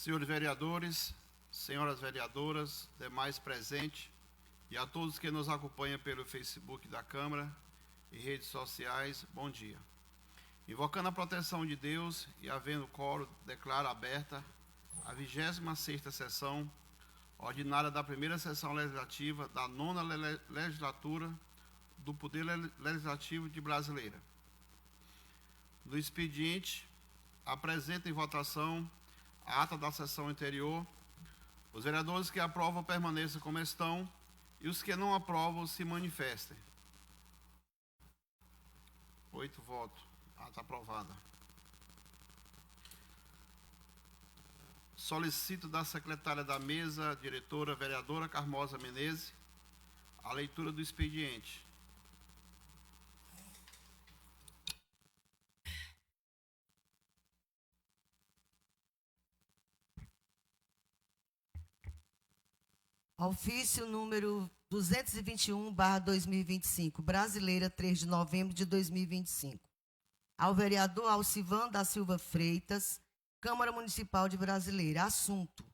Senhores vereadores, senhoras vereadoras, demais presentes e a todos que nos acompanham pelo Facebook da Câmara e redes sociais, bom dia. Invocando a proteção de Deus e havendo quórum, declaro aberta a 26ª sessão ordinária da primeira sessão legislativa da 9ª legislatura do Poder Legislativo de Brasileira. No expediente, apresento em votação a ata da sessão anterior. Os vereadores que aprovam permaneçam como estão e os que não aprovam se manifestem. 8 votos. Ata aprovada. Solicito da secretária da mesa, diretora, vereadora Carmoza Menezes, a leitura do expediente. Ofício número 221/2025, Brasileira, 3 de novembro de 2025. Ao vereador Alcivan da Silva Freitas, Câmara Municipal de Brasileira. Assunto: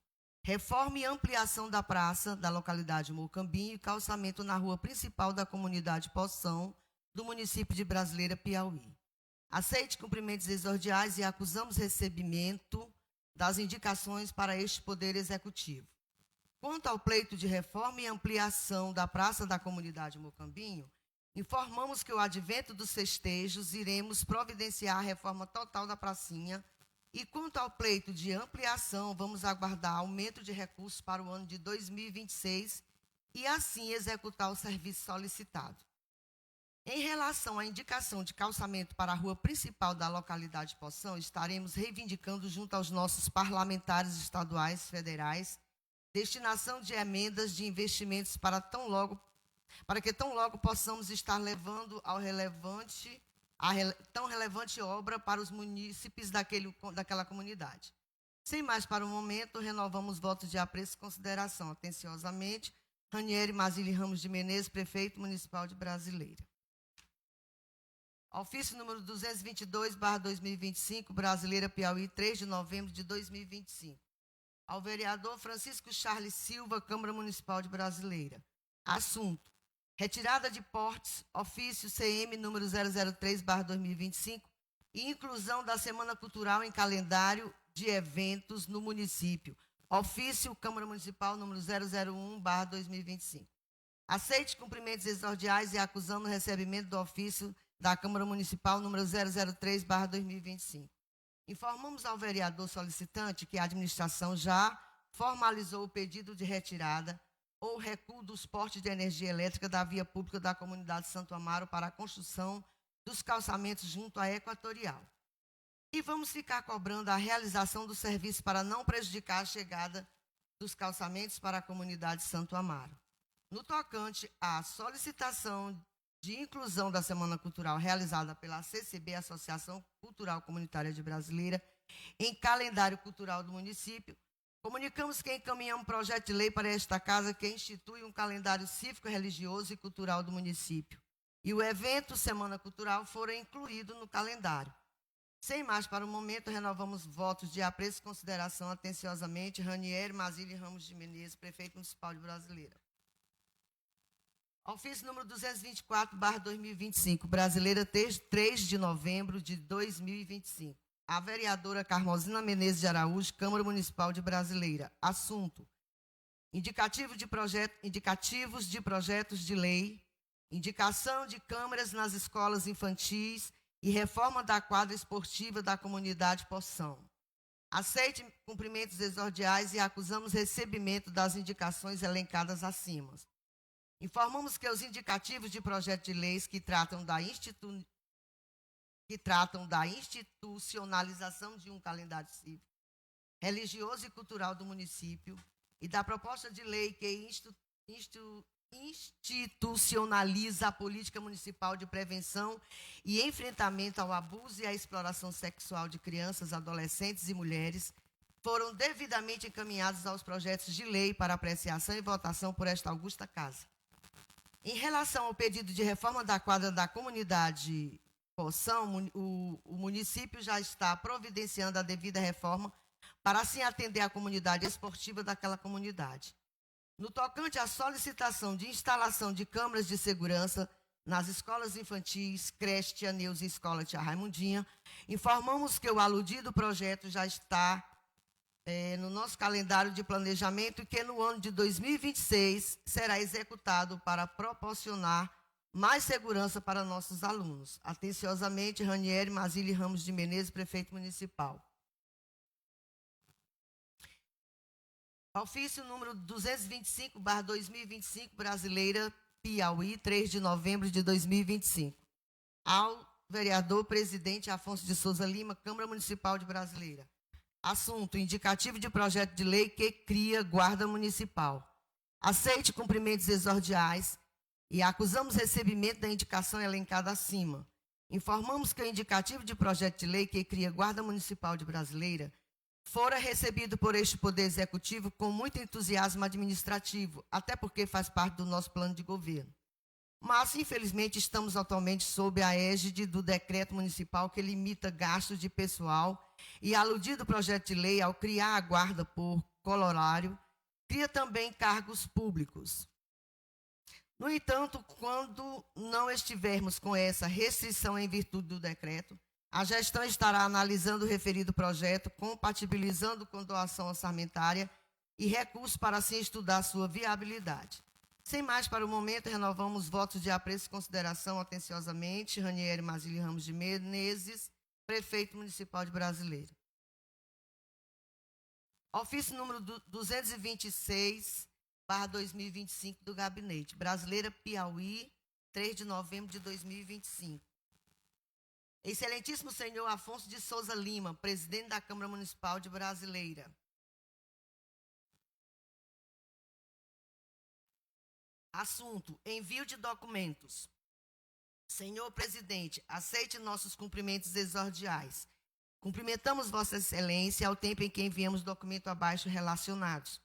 reforma e ampliação da praça da localidade Mocambinho e calçamento na rua principal da comunidade Poção, do município de Brasileira, Piauí. Aceite cumprimentos exordiais e acusamos recebimento das indicações para este Poder Executivo. Quanto ao pleito de reforma e ampliação da praça da comunidade Mocambinho, informamos que o advento dos festejos iremos providenciar a reforma total da pracinha e quanto ao pleito de ampliação, vamos aguardar aumento de recursos para o ano de 2026 e assim executar o serviço solicitado. Em relação à indicação de calçamento para a rua principal da localidade Poção, estaremos reivindicando junto aos nossos parlamentares estaduais, federais, destinação de emendas de investimentos para que tão logo possamos estar levando tão relevante obra para os munícipes daquela comunidade. Sem mais para o momento, renovamos votos de apreço e consideração. Atenciosamente, Ranieri Mazili Ramos de Menezes, Prefeito Municipal de Brasileira. Ofício número 222/2025, Brasileira, Piauí, 3 de novembro de 2025. Ao vereador Francisco Charles Silva, Câmara Municipal de Brasileira. Assunto: retirada de portes, ofício CM número 003/2025 e inclusão da Semana Cultural em calendário de eventos no município. Ofício Câmara Municipal número 001/2025. Aceite cumprimentos exordiais e acusando o recebimento do ofício da Câmara Municipal número 003/2025. Informamos ao vereador solicitante que a administração já formalizou o pedido de retirada ou recuo dos portes de energia elétrica da via pública da comunidade Santo Amaro para a construção dos calçamentos junto à Equatorial. E vamos ficar cobrando a realização do serviço para não prejudicar a chegada dos calçamentos para a comunidade Santo Amaro. No tocante à solicitação de inclusão da Semana Cultural realizada pela CCB, Associação Cultural Comunitária de Brasileira, em calendário cultural do município, comunicamos que encaminhamos um projeto de lei para esta casa que institui um calendário cívico, religioso e cultural do município. E o evento Semana Cultural foram incluído no calendário. Sem mais para o momento, renovamos votos de apreço e consideração. Atenciosamente, Ranieri Mazili Ramos de Menezes, Prefeito Municipal de Brasileira. Ofício número 224/2025, Brasileira, 3 de novembro de 2025. A vereadora Carmozina Menezes de Araújo, Câmara Municipal de Brasileira. Assunto: indicativos de projetos de lei, indicação de câmeras nas escolas infantis e reforma da quadra esportiva da comunidade Poção. Aceite cumprimentos exordiais e acusamos recebimento das indicações elencadas acima. Informamos que os indicativos de projeto de leis que tratam da institucionalização de um calendário cívico, religioso e cultural do município e da proposta de lei que institucionaliza a política municipal de prevenção e enfrentamento ao abuso e à exploração sexual de crianças, adolescentes e mulheres, foram devidamente encaminhados aos projetos de lei para apreciação e votação por esta augusta casa. Em relação ao pedido de reforma da quadra da comunidade Poção, o município já está providenciando a devida reforma para assim atender a comunidade esportiva daquela comunidade. No tocante à solicitação de instalação de câmeras de segurança nas escolas infantis, creche Tia Neuza e escola Tia Raimundinha, informamos que o aludido projeto já está no nosso calendário de planejamento e que no ano de 2026 será executado para proporcionar mais segurança para nossos alunos. Atenciosamente, Ranieri Mazili Ramos de Menezes, prefeito municipal. Ofício número 225/2025, Brasileira, Piauí, 3 de novembro de 2025. Ao vereador presidente Afonso de Souza Lima, Câmara Municipal de Brasileira. Assunto: indicativo de projeto de lei que cria guarda municipal. Aceite cumprimentos exordiais e acusamos recebimento da indicação elencada acima. Informamos que o indicativo de projeto de lei que cria guarda municipal de Brasileira fora recebido por este Poder Executivo com muito entusiasmo administrativo, até porque faz parte do nosso plano de governo. Mas, infelizmente, estamos atualmente sob a égide do decreto municipal que limita gastos de pessoal e, aludido o projeto de lei, ao criar a guarda por colorário, cria também cargos públicos. No entanto, quando não estivermos com essa restrição em virtude do decreto, a gestão estará analisando o referido projeto, compatibilizando com doação orçamentária e recursos para assim estudar sua viabilidade. Sem mais para o momento, renovamos votos de apreço e consideração atenciosamente. Ranieri Mazili Ramos de Menezes, prefeito municipal de Brasileira. Ofício número 226/2025 do Gabinete. Brasileira, Piauí, 3 de novembro de 2025. Excelentíssimo senhor Afonso de Souza Lima, presidente da Câmara Municipal de Brasileira. Assunto: envio de documentos. Senhor presidente, aceite nossos cumprimentos exordiais. Cumprimentamos Vossa Excelência ao tempo em que enviamos documento abaixo relacionados.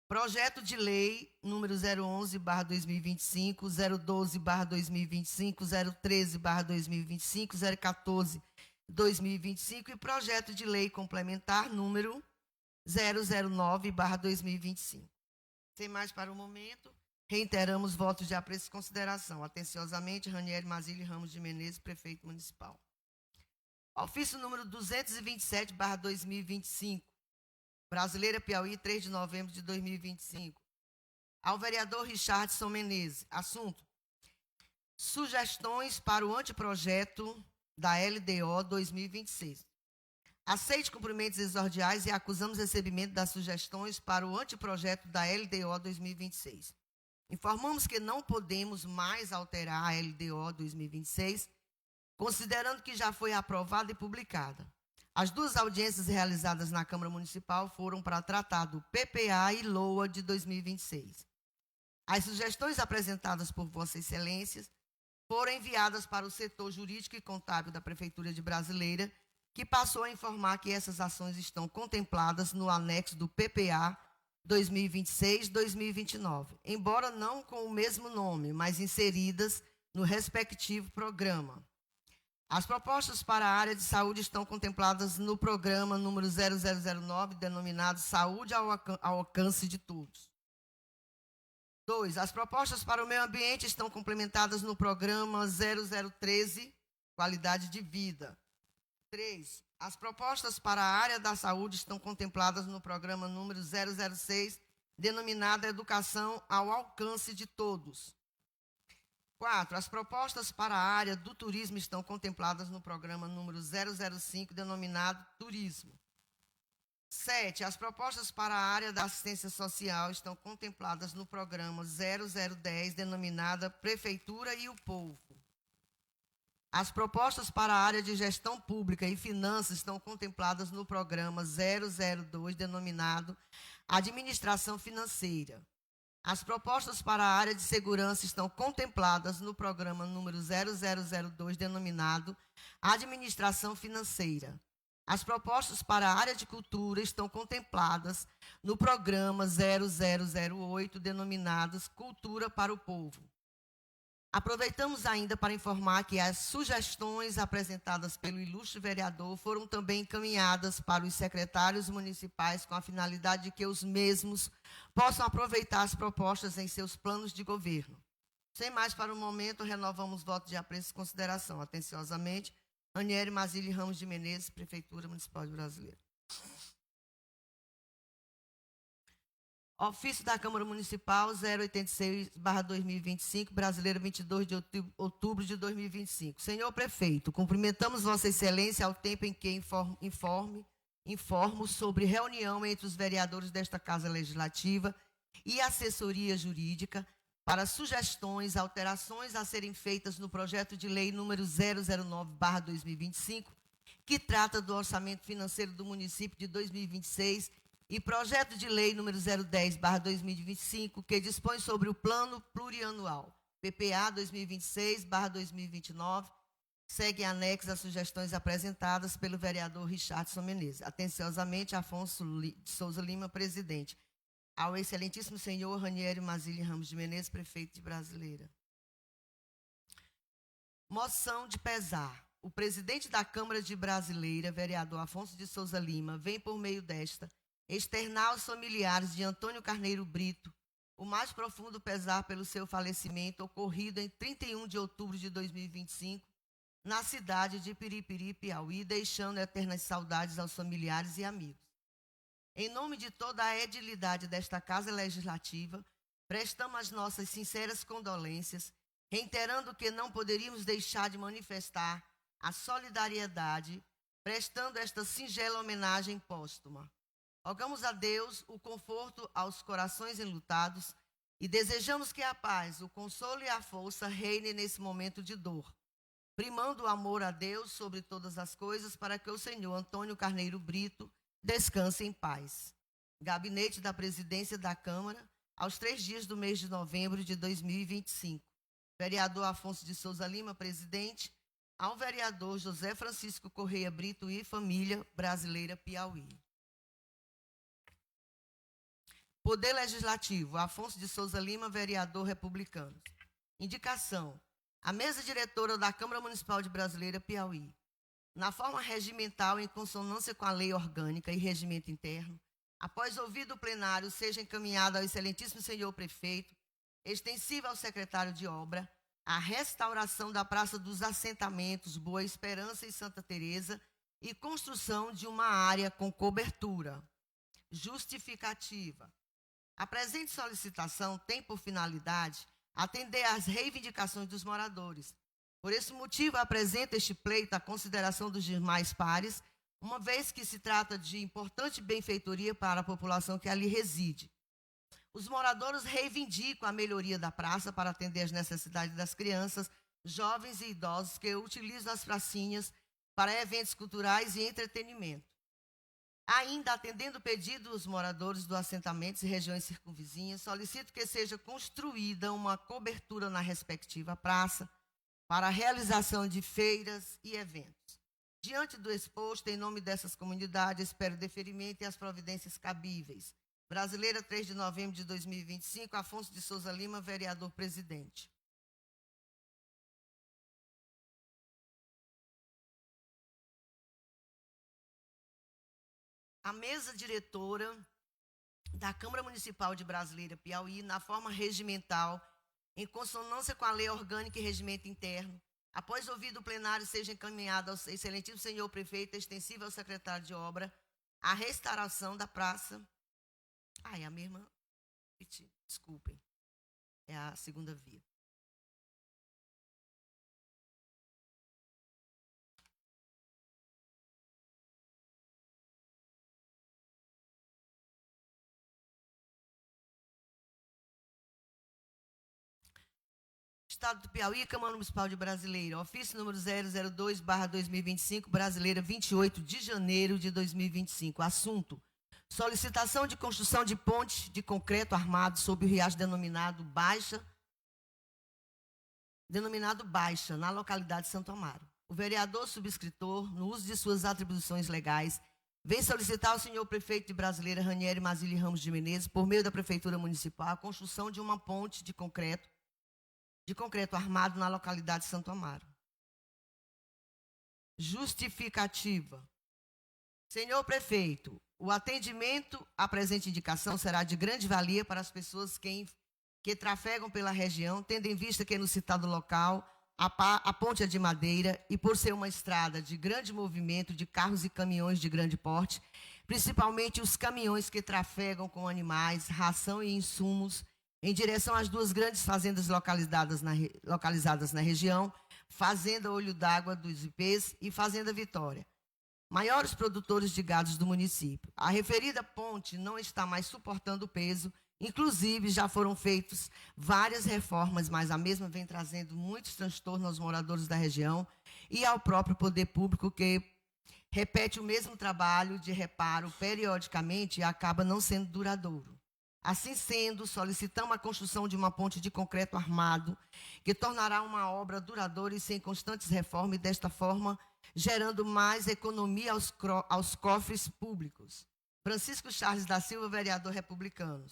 Projeto de Lei número 011/2025, 012/2025, 013/2025, 014/2025 e Projeto de Lei Complementar número 009/2025. Sem mais para o momento, reiteramos votos de apreço e consideração. Atenciosamente, Ranieri Mazili Ramos de Menezes, prefeito municipal. Ofício número 227/2025. Brasileira, Piauí, 3 de novembro de 2025. Ao vereador Richardson Menezes. Assunto: sugestões para o anteprojeto da LDO 2026. Aceite cumprimentos exordiais e acusamos recebimento das sugestões para o anteprojeto da LDO 2026. Informamos que não podemos mais alterar a LDO 2026, considerando que já foi aprovada e publicada. As duas audiências realizadas na Câmara Municipal foram para tratar do PPA e LOA de 2026. As sugestões apresentadas por Vossa Excelência foram enviadas para o setor jurídico e contábil da Prefeitura de Brasileira, que passou a informar que essas ações estão contempladas no anexo do PPA 2026-2029, embora não com o mesmo nome, mas inseridas no respectivo programa. As propostas para a área de saúde estão contempladas no programa número 0009, denominado Saúde ao Alcance de Todos. 2. As propostas para o meio ambiente estão complementadas no programa 0013, Qualidade de Vida. 3. As propostas para a área da saúde estão contempladas no programa número 006, denominado Educação ao Alcance de Todos. 4. As propostas para a área do turismo estão contempladas no programa número 005, denominado Turismo. 7. As propostas para a área da assistência social estão contempladas no programa 0010, denominada Prefeitura e o Povo. As propostas para a área de gestão pública e finanças estão contempladas no programa 002, denominado Administração Financeira. As propostas para a área de segurança estão contempladas no programa número 0002, denominado Administração Financeira. As propostas para a área de cultura estão contempladas no programa 0008, denominados Cultura para o Povo. Aproveitamos ainda para informar que as sugestões apresentadas pelo ilustre vereador foram também encaminhadas para os secretários municipais com a finalidade de que os mesmos possam aproveitar as propostas em seus planos de governo. Sem mais para o momento, renovamos o voto de apreço e consideração. Atenciosamente, Ranieri Mazili Ramos de Menezes, Prefeitura Municipal de Brasileira. Ofício da Câmara Municipal 086/2025, Brasileira, 22 de outubro de 2025. Senhor Prefeito, cumprimentamos Vossa Excelência ao tempo em que informo sobre reunião entre os vereadores desta Casa Legislativa e assessoria jurídica para sugestões, alterações a serem feitas no projeto de lei número 009/2025, que trata do orçamento financeiro do município de 2026, e projeto de lei número 010/2025, que dispõe sobre o Plano Plurianual, PPA 2026/2029, segue anexo às sugestões apresentadas pelo vereador Richardson Menezes. Atenciosamente, Afonso de Souza Lima, presidente. Ao excelentíssimo senhor Ranieri Mazili Ramos de Menezes, prefeito de Brasileira. Moção de pesar. O presidente da Câmara de Brasileira, vereador Afonso de Souza Lima, vem por meio desta externar aos familiares de Antônio Carneiro Brito o mais profundo pesar pelo seu falecimento ocorrido em 31 de outubro de 2025, na cidade de Piripiri, Piauí, deixando eternas saudades aos familiares e amigos. Em nome de toda a edilidade desta Casa Legislativa, prestamos as nossas sinceras condolências, reiterando que não poderíamos deixar de manifestar a solidariedade, prestando esta singela homenagem póstuma. Rogamos a Deus o conforto aos corações enlutados e desejamos que a paz, o consolo e a força reinem nesse momento de dor, primando o amor a Deus sobre todas as coisas, para que o senhor Antônio Carneiro Brito descanse em paz. Gabinete da Presidência da Câmara, aos 3 dias do mês de novembro de 2025. Vereador Afonso de Souza Lima, presidente. Ao vereador José Francisco Correia Brito e família, Brasileira, Piauí. Poder Legislativo, Afonso de Souza Lima, vereador republicano. Indicação. A mesa diretora da Câmara Municipal de Brasileira, Piauí, na forma regimental, em consonância com a lei orgânica e regimento interno, após ouvido o plenário, seja encaminhado ao excelentíssimo senhor prefeito, extensiva ao secretário de obra, a restauração da Praça dos Assentamentos, Boa Esperança e Santa Teresa, e construção de uma área com cobertura. Justificativa. A presente solicitação tem por finalidade atender às reivindicações dos moradores. Por esse motivo, apresenta este pleito à consideração dos demais pares, uma vez que se trata de importante benfeitoria para a população que ali reside. Os moradores reivindicam a melhoria da praça para atender às necessidades das crianças, jovens e idosos que utilizam as pracinhas para eventos culturais e entretenimento. Ainda atendendo o pedido dos moradores dos assentamentos e regiões circunvizinhas, solicito que seja construída uma cobertura na respectiva praça para a realização de feiras e eventos. Diante do exposto, em nome dessas comunidades, espero deferimento e as providências cabíveis. Brasileira, 3 de novembro de 2025, Afonso de Souza Lima, vereador presidente. A mesa diretora da Câmara Municipal de Brasileira, Piauí, na forma regimental, em consonância com a lei orgânica e regimento interno, após ouvido o plenário, seja encaminhado ao excelentíssimo senhor prefeito, extensivo ao secretário de obra, a restauração da praça. É a mesma, desculpem, é a segunda via. Estado do Piauí, Câmara Municipal de Brasileira, ofício número 002/2025, Brasileira, 28 de janeiro de 2025. Assunto: solicitação de construção de ponte de concreto armado sob o riacho denominado Baixa, na localidade de Santo Amaro. O vereador subscritor, no uso de suas atribuições legais, vem solicitar ao senhor prefeito de Brasileira, Ranieri Mazili Ramos de Menezes, por meio da Prefeitura Municipal, a construção de uma ponte de concreto de concreto armado na localidade de Santo Amaro. Justificativa. Senhor prefeito, o atendimento à presente indicação será de grande valia para as pessoas que trafegam pela região, tendo em vista que no citado local a ponte é de madeira e por ser uma estrada de grande movimento de carros e caminhões de grande porte, principalmente os caminhões que trafegam com animais, ração e insumos, em direção às duas grandes fazendas localizadas na região, Fazenda Olho d'Água dos Ipês e Fazenda Vitória, maiores produtores de gados do município. A referida ponte não está mais suportando o peso, inclusive já foram feitas várias reformas, mas a mesma vem trazendo muitos transtornos aos moradores da região e ao próprio poder público, que repete o mesmo trabalho de reparo periodicamente e acaba não sendo duradouro. Assim sendo, solicitamos a construção de uma ponte de concreto armado, que tornará uma obra duradoura e sem constantes reformas, e desta forma, gerando mais economia aos cofres públicos. Francisco Charles da Silva, vereador republicano.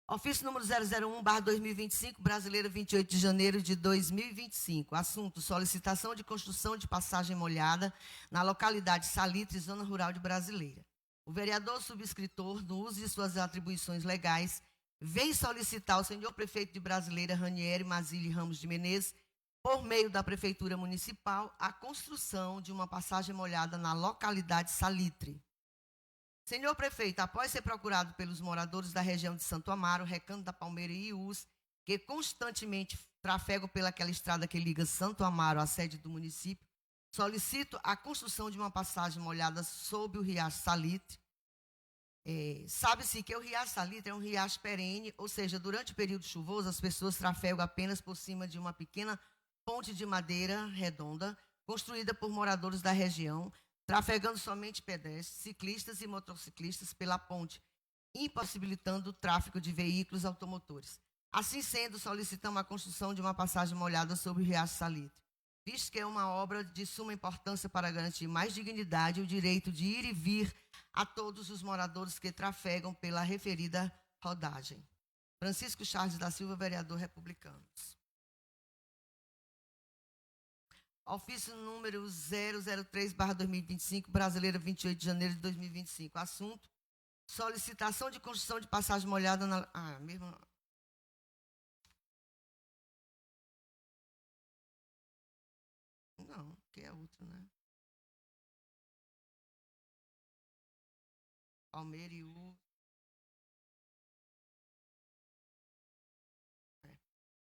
Ofício número 001/2025, Brasileira, 28 de janeiro de 2025. Assunto: solicitação de construção de passagem molhada na localidade Salitre, zona rural de Brasileira. O vereador subscritor, no uso de suas atribuições legais, vem solicitar ao senhor prefeito de Brasileira, Ranieri Mazzilli Ramos de Menezes, por meio da Prefeitura Municipal, a construção de uma passagem molhada na localidade Salitre. Senhor prefeito, após ser procurado pelos moradores da região de Santo Amaro, Recanto da Palmeira e Iús, que constantemente trafegam pelaquela estrada que liga Santo Amaro à sede do município, solicito a construção de uma passagem molhada sob o riacho Salitre. Sabe-se que o riacho Salitre é um riacho perene, ou seja, durante o período chuvoso, as pessoas trafegam apenas por cima de uma pequena ponte de madeira redonda, construída por moradores da região, trafegando somente pedestres, ciclistas e motociclistas pela ponte, impossibilitando o tráfego de veículos automotores. Assim sendo, solicitamos a construção de uma passagem molhada sobre o riacho Salitre, visto que é uma obra de suma importância para garantir mais dignidade e o direito de ir e vir a todos os moradores que trafegam pela referida rodagem. Francisco Charles da Silva, vereador republicano. Ofício número 003/2025, Brasileira, 28 de janeiro de 2025. Assunto: solicitação de construção de passagem molhada na... Não, que é outro, né? Palmeira e U.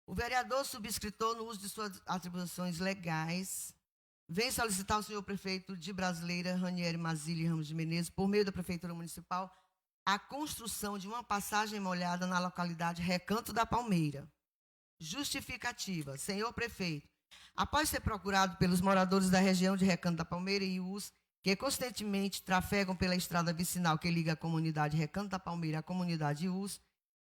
O vereador subscritor, no uso de suas atribuições legais, vem solicitar ao senhor prefeito de Brasileira, Ranieri Mazzilli Ramos de Menezes, por meio da Prefeitura Municipal, a construção de uma passagem molhada na localidade Recanto da Palmeira. Justificativa. Senhor prefeito, após ser procurado pelos moradores da região de Recanto da Palmeira e Iús, que constantemente trafegam pela estrada vicinal que liga a comunidade Recanto da Palmeira à comunidade Iús,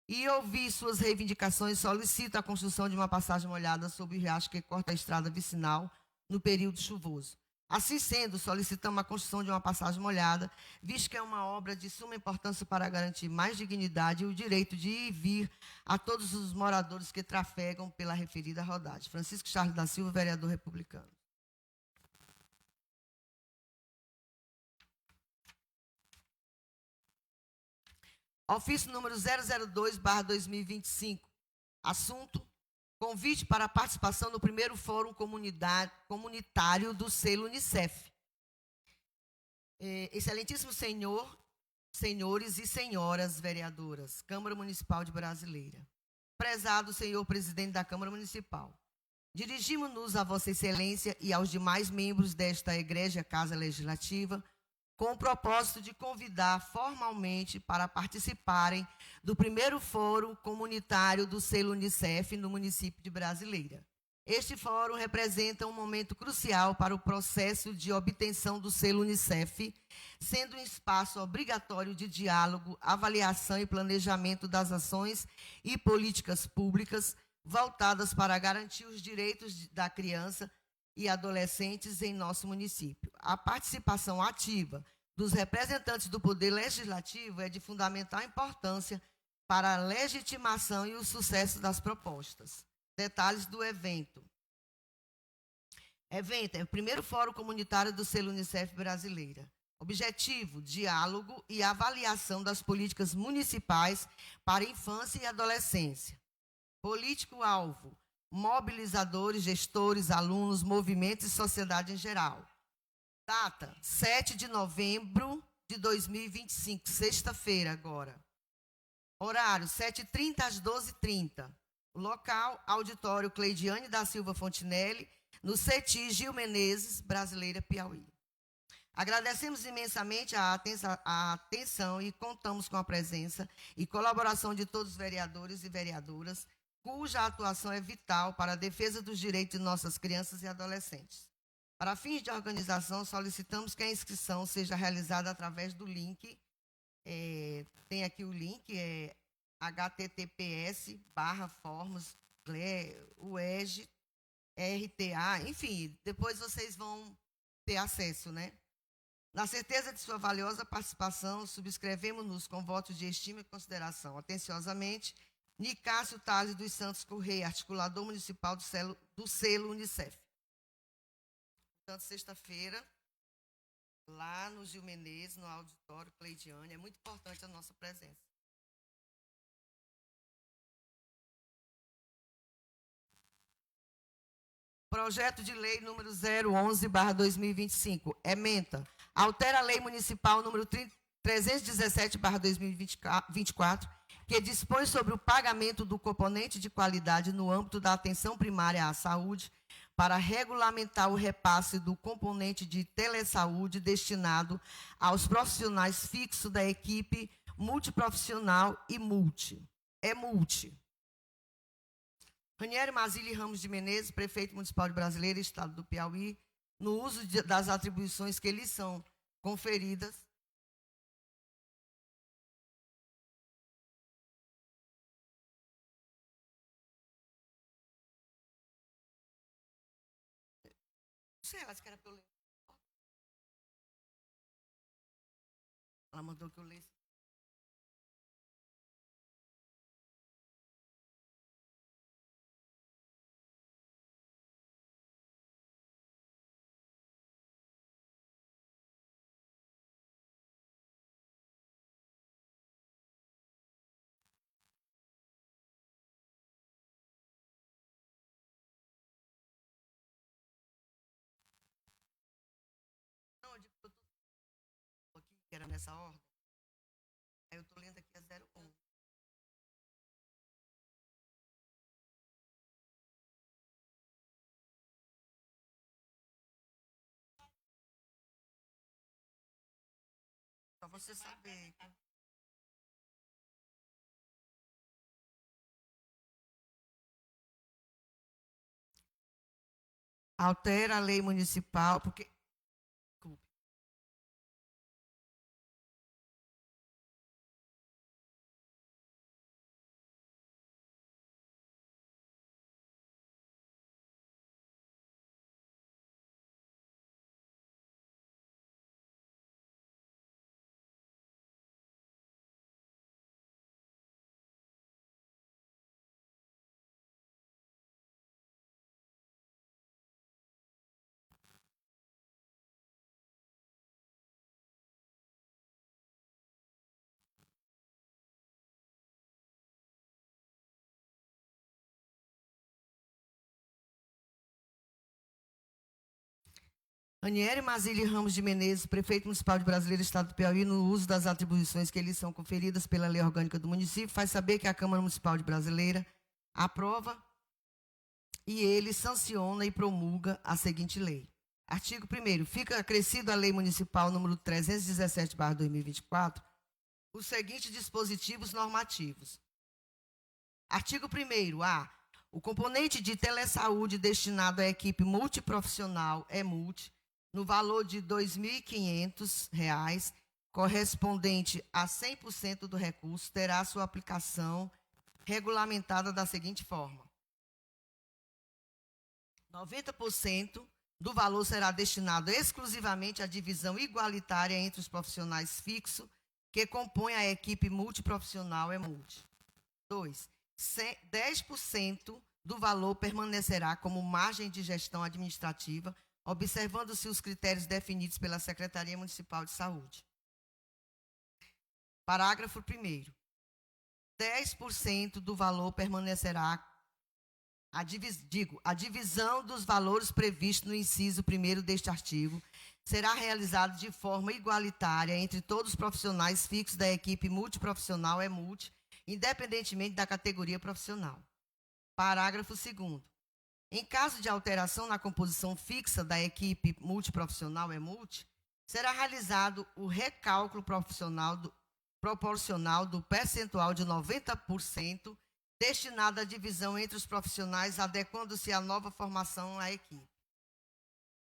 e ouvir suas reivindicações, solicita a construção de uma passagem molhada sobre o riacho que corta a estrada vicinal no período chuvoso. Assim sendo, solicitamos a construção de uma passagem molhada, visto que é uma obra de suma importância para garantir mais dignidade e o direito de ir e vir a todos os moradores que trafegam pela referida rodagem. Francisco Charles da Silva, vereador republicano. Ofício número 002/2025. Assunto: convite para a participação no primeiro Fórum Comunitário do Selo Unicef. Excelentíssimo senhor, senhores e senhoras vereadoras, Câmara Municipal de Brasileira. Prezado senhor presidente da Câmara Municipal, dirigimos-nos a Vossa Excelência e aos demais membros desta egrégia Casa Legislativa, com o propósito de convidar formalmente para participarem do primeiro Fórum Comunitário do Selo Unicef no município de Brasileira. Este fórum representa um momento crucial para o processo de obtenção do selo Unicef, sendo um espaço obrigatório de diálogo, avaliação e planejamento das ações e políticas públicas voltadas para garantir os direitos da criança, e adolescentes em nosso município. A participação ativa dos representantes do Poder Legislativo é de fundamental importância para a legitimação e o sucesso das propostas. Detalhes do evento. Evento é o primeiro Fórum Comunitário do Selo Unicef Brasileira. Objetivo, diálogo e avaliação das políticas municipais para infância e adolescência. Político-alvo, mobilizadores, gestores, alunos, movimentos e sociedade em geral. Data, 7 de novembro de 2025, sexta-feira agora. Horário, 7h30 às 12h30. Local, auditório Cleidiane da Silva Fontinelli, no CETI Gil Menezes, Brasileira, Piauí. Agradecemos imensamente a atenção e contamos com a presença e colaboração de todos os vereadores e vereadoras, cuja atuação é vital para a defesa dos direitos de nossas crianças e adolescentes. Para fins de organização, solicitamos que a inscrição seja realizada através do link. Tem aqui o link, https://formas, UEG, RTA, enfim, depois vocês vão ter acesso, né? Na certeza de sua valiosa participação, subscrevemos-nos com votos de estima e consideração. Atenciosamente, Nicásio Tales dos Santos Correia, articulador municipal do selo Unicef. Portanto, sexta-feira, lá no Gil Menezes, no auditório Cleidiane, é muito importante a nossa presença. Projeto de lei número 011/2025, ementa, altera a lei municipal número 317/2024, que dispõe sobre o pagamento do componente de qualidade no âmbito da atenção primária à saúde, para regulamentar o repasse do componente de telesaúde destinado aos profissionais fixos da equipe multiprofissional e multi. Ranieri Mazzilli Ramos de Menezes, prefeito municipal de Brasileira, Estado do Piauí, no uso das atribuições que lhe são conferidas. Não sei, acho que era para eu ler. Ela mandou que eu lesse. Não, eu digo que eu estou aqui, que era nessa ordem. Aí eu estou lendo aqui a 01. Para você saber. Altera a lei municipal, porque... Desculpe. Ranieri Mazzilli Ramos de Menezes, prefeito municipal de Brasileira, Estado do Piauí, no uso das atribuições que lhe são conferidas pela lei orgânica do município, faz saber que a Câmara Municipal de Brasileira aprova e ele sanciona e promulga a seguinte lei. Artigo 1º. Fica acrescido à lei municipal número 317/2024 os seguintes dispositivos normativos. Artigo 1º. A. O componente de telesaúde destinado à equipe multiprofissional, multi, no valor de R$ 2.500, correspondente a 100% do recurso, terá sua aplicação regulamentada da seguinte forma: 90% do valor será destinado exclusivamente à divisão igualitária entre os profissionais fixos que compõem a equipe multiprofissional EMULT. 2. 10% do valor permanecerá como margem de gestão administrativa, observando-se os critérios definidos pela Secretaria Municipal de Saúde. Parágrafo 1º. 10% do valor permanecerá a divisão dos valores previstos no inciso 1º deste artigo será realizada de forma igualitária entre todos os profissionais fixos da equipe multiprofissional EMULT, independentemente da categoria profissional. Parágrafo 2º. Em caso de alteração na composição fixa da equipe multiprofissional EMULT, será realizado o recálculo proporcional do percentual de 90% destinado à divisão entre os profissionais, adequando-se à nova formação à equipe.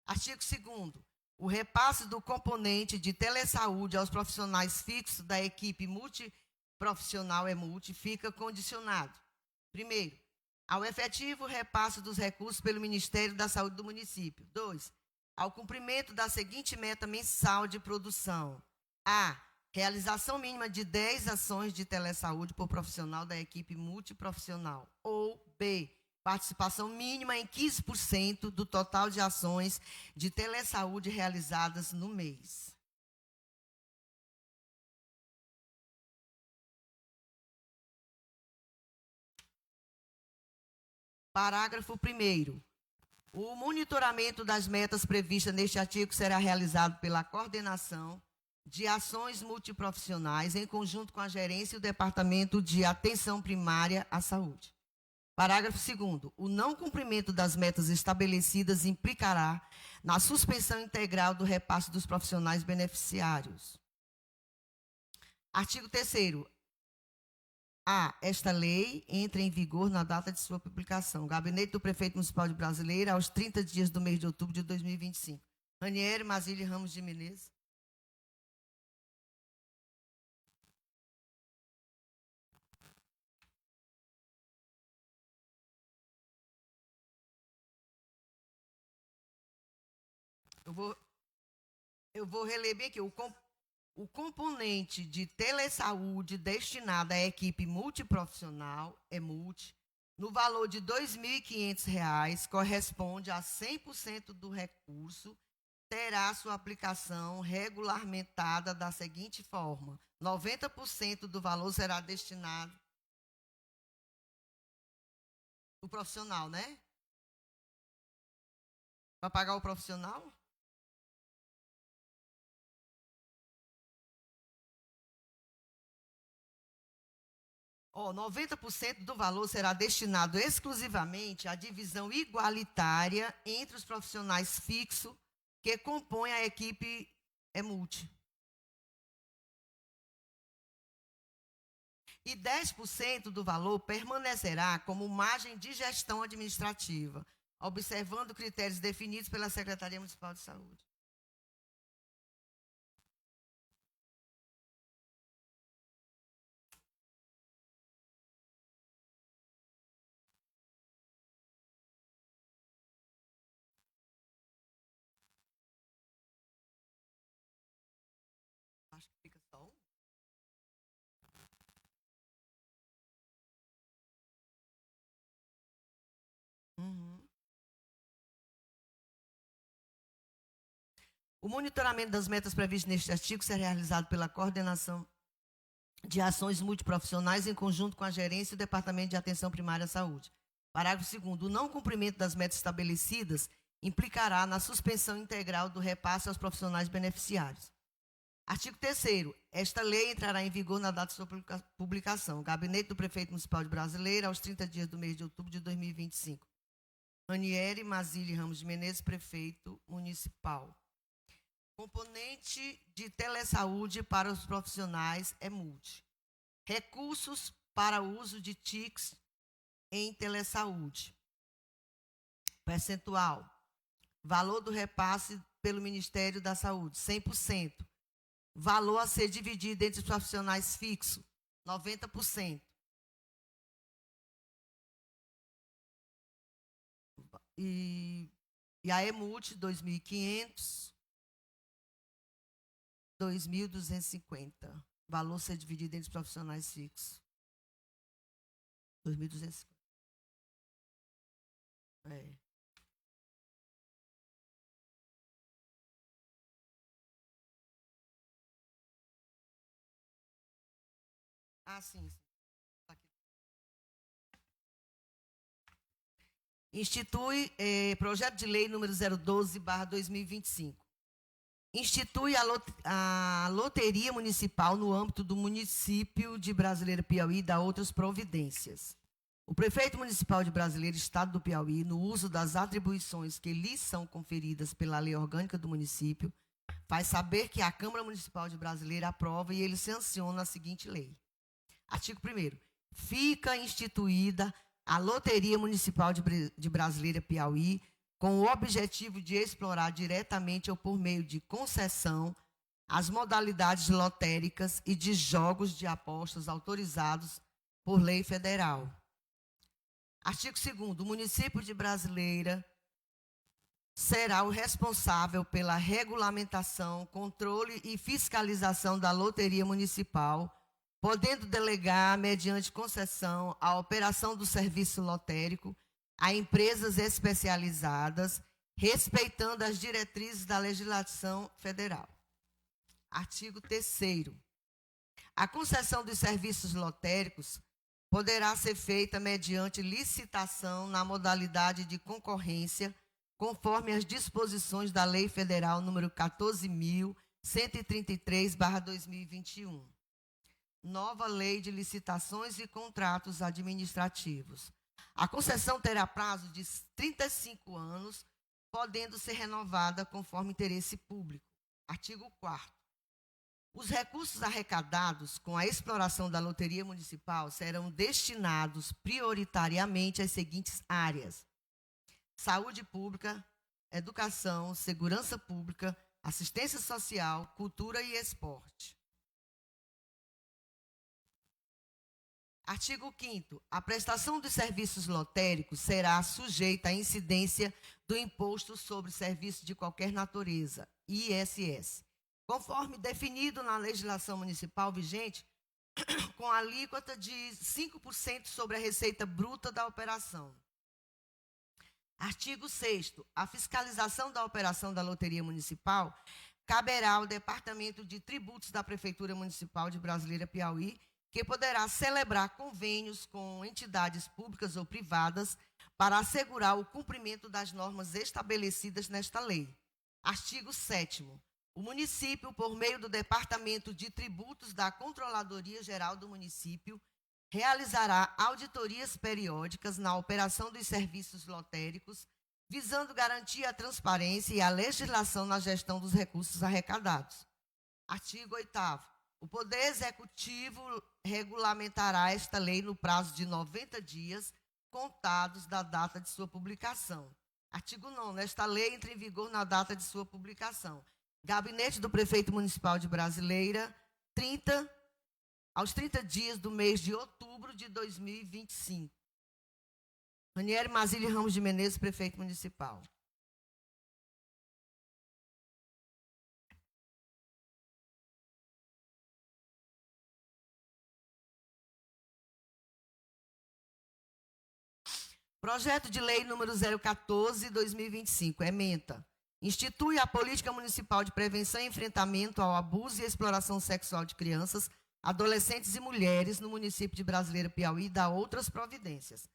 Artigo 2º. O repasse do componente de telesaúde aos profissionais fixos da equipe multiprofissional EMULT fica condicionado, primeiro, ao efetivo repasse dos recursos pelo Ministério da Saúde do município. 2. Ao cumprimento da seguinte meta mensal de produção. A. Realização mínima de 10 ações de telesaúde por profissional da equipe multiprofissional. Ou B. Participação mínima em 15% do total de ações de telesaúde realizadas no mês. Parágrafo 1º. O monitoramento das metas previstas neste artigo será realizado pela coordenação de ações multiprofissionais em conjunto com a gerência e o Departamento de Atenção Primária à Saúde. Parágrafo 2º. O não cumprimento das metas estabelecidas implicará na suspensão integral do repasse dos profissionais beneficiários. Artigo 3º. A. Esta lei entra em vigor na data de sua publicação. Gabinete do Prefeito Municipal de Brasileira, aos 30 dias do mês de outubro de 2025. Ranieri Mazili Ramos de Menezes. Eu vou reler bem aqui. O componente de telesaúde destinado à equipe multiprofissional, EMULT, no valor de R$ 2.500, corresponde a 100% do recurso, terá sua aplicação regulamentada da seguinte forma: 90% do valor será destinado ao profissional, né? Para pagar o profissional? Ó, 90% do valor será destinado exclusivamente à divisão igualitária entre os profissionais fixos que compõem a equipe EMULT. E 10% do valor permanecerá como margem de gestão administrativa, observando critérios definidos pela Secretaria Municipal de Saúde. Acho que fica só um. O monitoramento das metas previstas neste artigo será realizado pela coordenação de ações multiprofissionais em conjunto com a gerência e o Departamento de Atenção Primária à Saúde. Parágrafo 2º. O não cumprimento das metas estabelecidas implicará na suspensão integral do repasse aos profissionais beneficiários. Artigo 3º. Esta lei entrará em vigor na data de sua publicação. O Gabinete do Prefeito Municipal de Brasileira, aos 30 dias do mês de outubro de 2025. Ranieri Mazili Ramos de Menezes, Prefeito Municipal. Componente de telesaúde para os profissionais EMULT. Recursos para uso de TICs em telesaúde. Percentual. Valor do repasse pelo Ministério da Saúde, 100%. Valor a ser dividido entre os profissionais fixos, 90%. E E a EMUT, 2.500, 2.250. Valor ser dividido entre os profissionais fixos. 2.250. É. Ah, sim. Tá aqui. Institui projeto de lei número 012/2025. Institui a loteria municipal no âmbito do município de Brasileira, Piauí, e dá outras providências. O prefeito municipal de Brasileira, Estado do Piauí, no uso das atribuições que lhe são conferidas pela lei orgânica do município, faz saber que a Câmara Municipal de Brasileira aprova e ele sanciona a seguinte lei. Artigo 1º. Fica instituída a Loteria Municipal de Brasileira, Piauí, com o objetivo de explorar diretamente ou por meio de concessão as modalidades lotéricas e de jogos de apostas autorizados por lei federal. Artigo 2º. O município de Brasileira será o responsável pela regulamentação, controle e fiscalização da loteria municipal, podendo delegar, mediante concessão, a operação do serviço lotérico a empresas especializadas, respeitando as diretrizes da legislação federal. Artigo 3º. A concessão dos serviços lotéricos poderá ser feita mediante licitação na modalidade de concorrência, conforme as disposições da Lei Federal número 14.133/2021. Nova Lei de Licitações e Contratos Administrativos. A concessão terá prazo de 35 anos, podendo ser renovada conforme interesse público. Artigo 4º. Os recursos arrecadados com a exploração da loteria municipal serão destinados prioritariamente às seguintes áreas: saúde pública, educação, segurança pública, assistência social, cultura e esporte. Artigo 5º. A prestação dos serviços lotéricos será sujeita à incidência do Imposto sobre Serviços de Qualquer Natureza, ISS, conforme definido na legislação municipal vigente, com alíquota de 5% sobre a receita bruta da operação. Artigo 6º. A fiscalização da operação da loteria municipal caberá ao Departamento de Tributos da Prefeitura Municipal de Brasileira, Piauí, que poderá celebrar convênios com entidades públicas ou privadas para assegurar o cumprimento das normas estabelecidas nesta lei. Artigo 7º. O município, por meio do Departamento de Tributos da Controladoria Geral do Município, realizará auditorias periódicas na operação dos serviços lotéricos, visando garantir a transparência e a legislação na gestão dos recursos arrecadados. Artigo 8º. O Poder Executivo regulamentará esta lei no prazo de 90 dias, contados da data de sua publicação. Artigo 9º. Esta lei entra em vigor na data de sua publicação. Gabinete do Prefeito Municipal de Brasileira, aos 30 dias do mês de outubro de 2025. Ranieri Mazili Ramos de Menezes, Prefeito Municipal. Projeto de Lei número 014/2025, ementa. Institui a Política Municipal de Prevenção e Enfrentamento ao Abuso e Exploração Sexual de Crianças, Adolescentes e Mulheres no município de Brasileira, Piauí, e dá outras providências.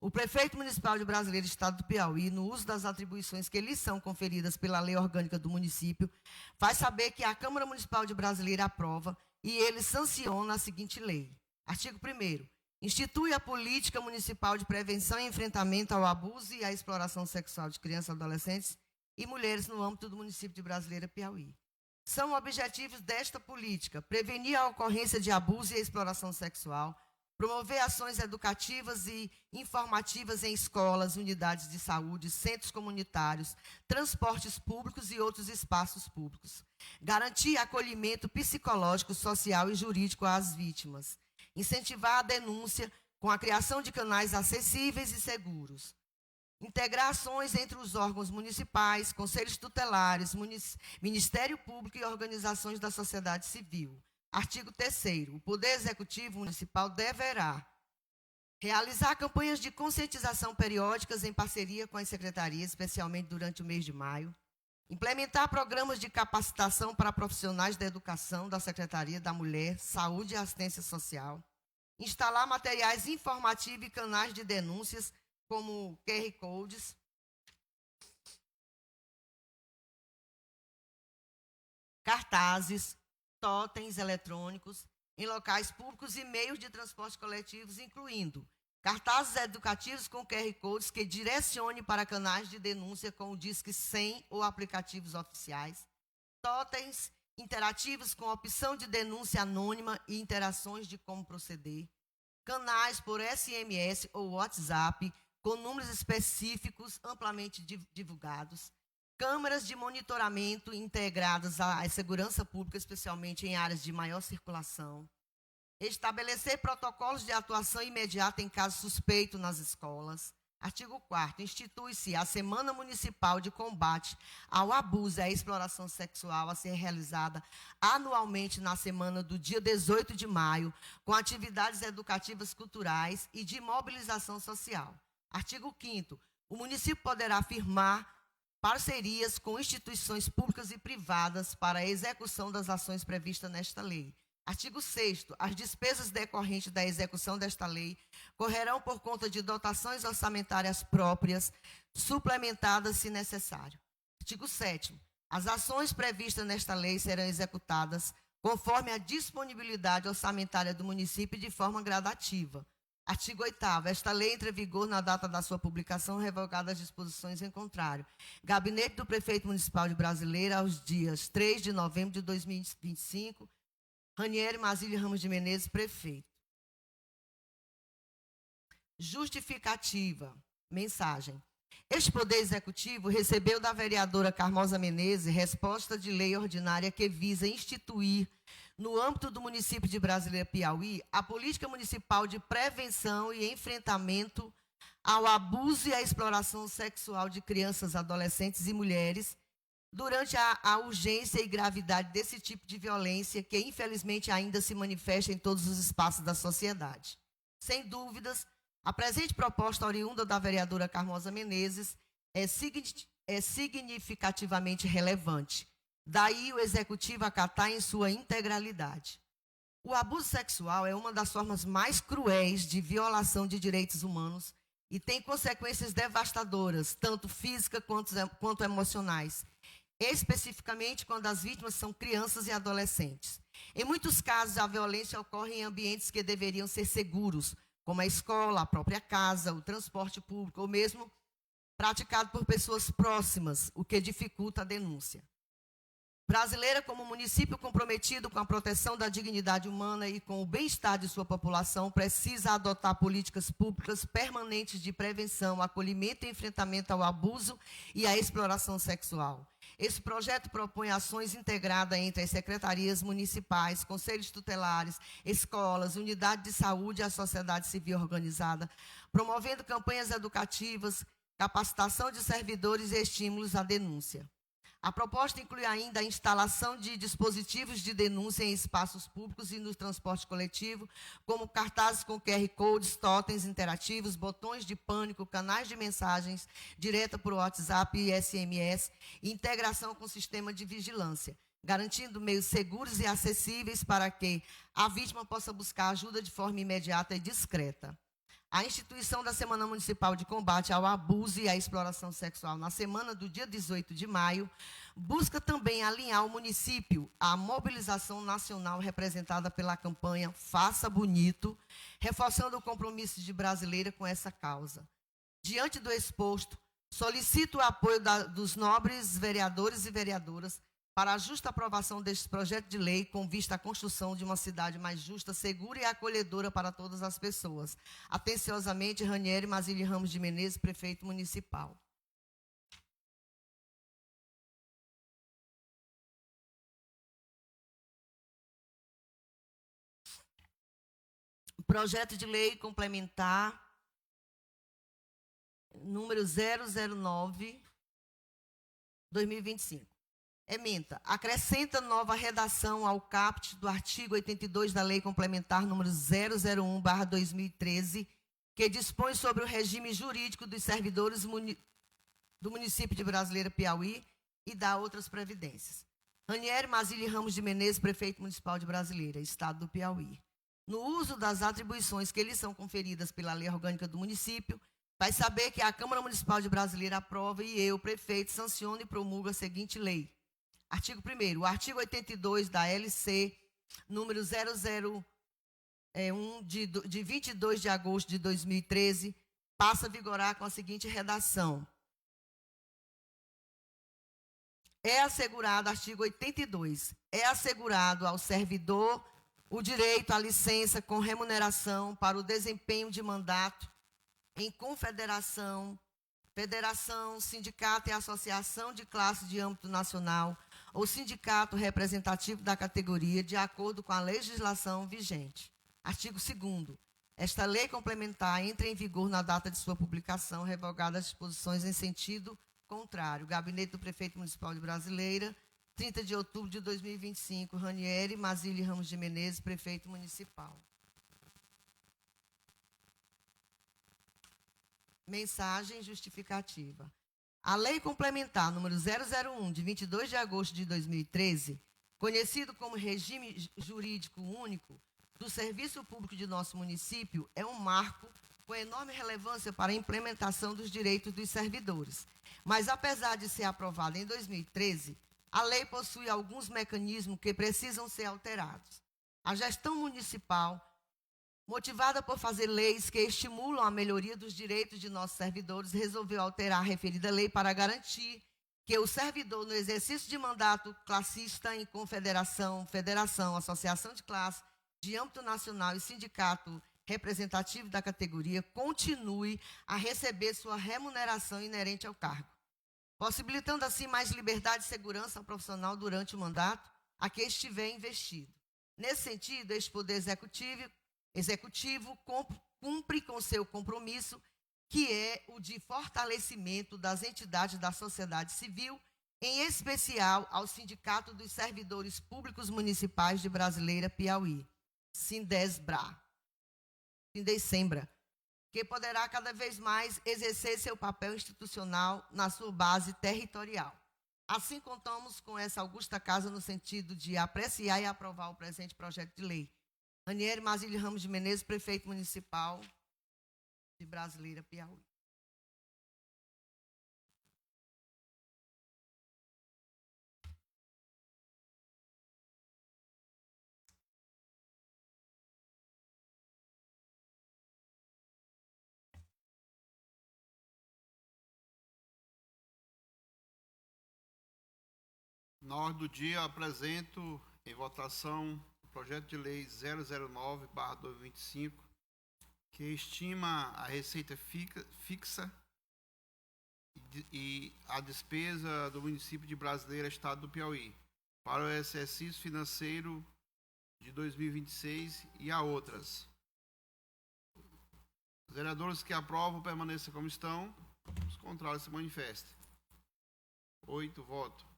O Prefeito Municipal de Brasileira, Estado do Piauí, no uso das atribuições que lhe são conferidas pela Lei Orgânica do município, faz saber que a Câmara Municipal de Brasileira aprova e ele sanciona a seguinte lei. Artigo 1º. Institui a Política Municipal de Prevenção e Enfrentamento ao Abuso e à Exploração Sexual de Crianças, Adolescentes e Mulheres no âmbito do município de Brasileira, Piauí. São objetivos desta política: prevenir a ocorrência de abuso e exploração sexual, promover ações educativas e informativas em escolas, unidades de saúde, centros comunitários, transportes públicos e outros espaços públicos. Garantir acolhimento psicológico, social e jurídico às vítimas. Incentivar a denúncia com a criação de canais acessíveis e seguros. Integrar ações entre os órgãos municipais, conselhos tutelares, Ministério Público e organizações da sociedade civil. Artigo 3º. O Poder Executivo Municipal deverá realizar campanhas de conscientização periódicas em parceria com as secretarias, especialmente durante o mês de maio. Implementar programas de capacitação para profissionais da educação, da Secretaria da Mulher, Saúde e Assistência Social. Instalar materiais informativos e canais de denúncias, como QR Codes. Cartazes, totens eletrônicos, em locais públicos e meios de transporte coletivos, incluindo cartazes educativos com QR Codes que direcione para canais de denúncia com o Disque 100 ou aplicativos oficiais, totens interativos com opção de denúncia anônima e interações de como proceder, canais por SMS ou WhatsApp com números específicos amplamente divulgados, câmeras de monitoramento integradas à segurança pública, especialmente em áreas de maior circulação. Estabelecer protocolos de atuação imediata em caso suspeito nas escolas. Artigo 4º. Institui-se a Semana Municipal de Combate ao Abuso e à Exploração Sexual a ser realizada anualmente na semana do dia 18 de maio, com atividades educativas, culturais e de mobilização social. Artigo 5º. O município poderá firmar parcerias com instituições públicas e privadas para a execução das ações previstas nesta lei. Artigo 6º. As despesas decorrentes da execução desta lei correrão por conta de dotações orçamentárias próprias, suplementadas se necessário. Artigo 7º. As ações previstas nesta lei serão executadas conforme a disponibilidade orçamentária do município de forma gradativa. Artigo 8º. Esta lei entra em vigor na data da sua publicação, revogadas as disposições em contrário. Gabinete do Prefeito Municipal de Brasileira, aos dias 3 de novembro de 2025, Ranieri Mazílio Ramos de Menezes, prefeito. Justificativa. Mensagem. Este Poder Executivo recebeu da vereadora Carmoza Menezes resposta de lei ordinária que visa instituir, no âmbito do município de Brasileira, Piauí, a política municipal de prevenção e enfrentamento ao abuso e à exploração sexual de crianças, adolescentes e mulheres, durante a urgência e gravidade desse tipo de violência que, infelizmente, ainda se manifesta em todos os espaços da sociedade. Sem dúvidas, a presente proposta oriunda da vereadora Carmoza Menezes é significativamente relevante. Daí o Executivo acatar em sua integralidade. O abuso sexual é uma das formas mais cruéis de violação de direitos humanos e tem consequências devastadoras, tanto físicas quanto emocionais, especificamente quando as vítimas são crianças e adolescentes. Em muitos casos, a violência ocorre em ambientes que deveriam ser seguros, como a escola, a própria casa, o transporte público, ou mesmo praticado por pessoas próximas, o que dificulta a denúncia. Brasileira, como município comprometido com a proteção da dignidade humana e com o bem-estar de sua população, precisa adotar políticas públicas permanentes de prevenção, acolhimento e enfrentamento ao abuso e à exploração sexual. Esse projeto propõe ações integradas entre as secretarias municipais, conselhos tutelares, escolas, unidades de saúde e a sociedade civil organizada, promovendo campanhas educativas, capacitação de servidores e estímulos à denúncia. A proposta inclui ainda a instalação de dispositivos de denúncia em espaços públicos e no transporte coletivo, como cartazes com QR Codes, totens interativos, botões de pânico, canais de mensagens direta por WhatsApp e SMS, e integração com o sistema de vigilância, garantindo meios seguros e acessíveis para que a vítima possa buscar ajuda de forma imediata e discreta. A instituição da Semana Municipal de Combate ao Abuso e à Exploração Sexual na semana do dia 18 de maio busca também alinhar o município à mobilização nacional representada pela campanha Faça Bonito, reforçando o compromisso de Brasileira com essa causa. Diante do exposto, solicito o apoio dos nobres vereadores e vereadoras para a justa aprovação deste projeto de lei com vista à construção de uma cidade mais justa, segura e acolhedora para todas as pessoas. Atenciosamente, Ranieri Mazílio Ramos de Menezes, prefeito municipal. Projeto de lei complementar número 009/2025. Ementa. Acrescenta nova redação ao caput do artigo 82 da Lei Complementar número 001/2013, que dispõe sobre o regime jurídico dos servidores do município de Brasileira, Piauí, e dá outras previdências. Ranieri Mazili Ramos de Menezes, prefeito municipal de Brasileira, estado do Piauí. No uso das atribuições que lhe são conferidas pela lei orgânica do município, vai saber que a Câmara Municipal de Brasileira aprova e eu, prefeito, sanciono e promulgo a seguinte lei. Artigo 1º. O artigo 82 da LC, número 001, de 22 de agosto de 2013, passa a vigorar com a seguinte redação. É assegurado, artigo 82, é assegurado ao servidor o direito à licença com remuneração para o desempenho de mandato em confederação, federação, sindicato e associação de classe de âmbito nacional ou sindicato representativo da categoria, de acordo com a legislação vigente. Artigo 2º. Esta lei complementar entra em vigor na data de sua publicação, revogadas as disposições em sentido contrário. Gabinete do Prefeito Municipal de Brasileira, 30 de outubro de 2025. Ranieri Mazili Ramos de Menezes, Prefeito Municipal. Mensagem justificativa. A Lei Complementar número 001, de 22 de agosto de 2013, conhecido como Regime Jurídico Único do Serviço Público de nosso município, é um marco com enorme relevância para a implementação dos direitos dos servidores. Mas, apesar de ser aprovada em 2013, a lei possui alguns mecanismos que precisam ser alterados. A gestão municipal, motivada por fazer leis que estimulam a melhoria dos direitos de nossos servidores, resolveu alterar a referida lei para garantir que o servidor, no exercício de mandato classista em confederação, federação, associação de classe, de âmbito nacional e sindicato representativo da categoria, continue a receber sua remuneração inerente ao cargo, possibilitando assim mais liberdade e segurança profissional durante o mandato a que estiver investido. Nesse sentido, este Poder Executivo cumpre com seu compromisso, que é o de fortalecimento das entidades da sociedade civil, em especial ao Sindicato dos Servidores Públicos Municipais de Brasileira, Piauí, Sindesbra, que poderá cada vez mais exercer seu papel institucional na sua base territorial. Assim, contamos com essa augusta casa no sentido de apreciar e aprovar o presente projeto de lei. Ranieri Mazili Ramos de Menezes, Prefeito Municipal de Brasileira, Piauí. Na ordem do dia, apresento em votação o projeto de lei 009/2025, que estima a receita fixa e a despesa do município de Brasileira, estado do Piauí, para o exercício financeiro de 2026 e a outras. Os vereadores que aprovam permaneçam como estão, os contrários se manifestem. 8 votos.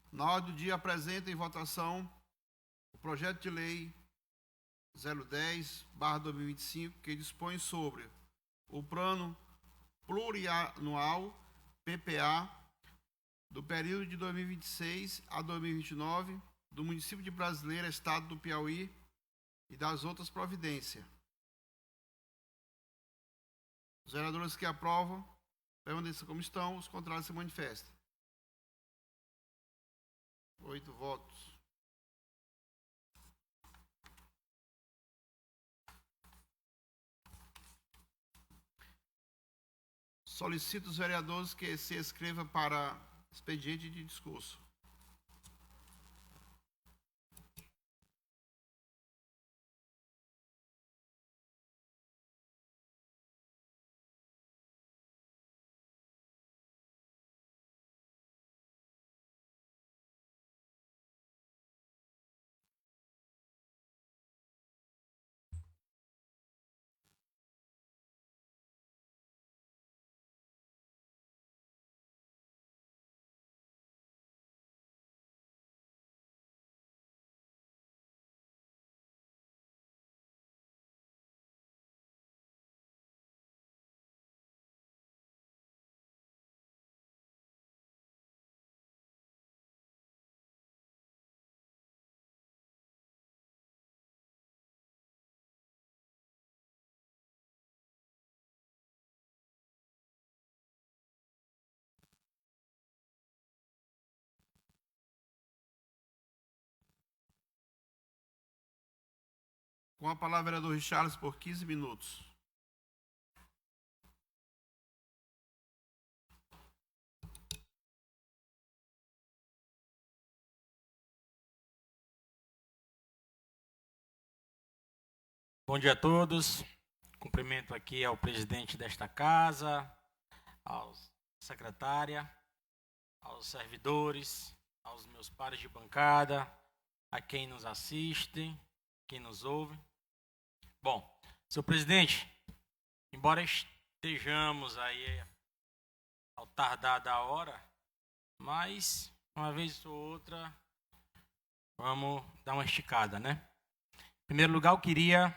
Na ordem do dia, apresento em votação o projeto de lei 010/2025, que dispõe sobre o plano plurianual PPA do período de 2026 a 2029 do município de Brasileira, estado do Piauí, e das outras providências. Os vereadores que aprovam permaneçam como estão, os contrários se manifestem. 8 votos. Solicito os vereadores que se inscrevam para expediente de discurso. Com a palavra, vereador Richarlison, por 15 minutos. Bom dia a todos. Cumprimento aqui ao presidente desta casa, à secretária, aos servidores, aos meus pares de bancada, a quem nos assiste, quem nos ouve. Bom, senhor presidente, embora estejamos aí ao tardar da hora, mas uma vez ou outra vamos dar uma esticada, né? Em primeiro lugar, eu queria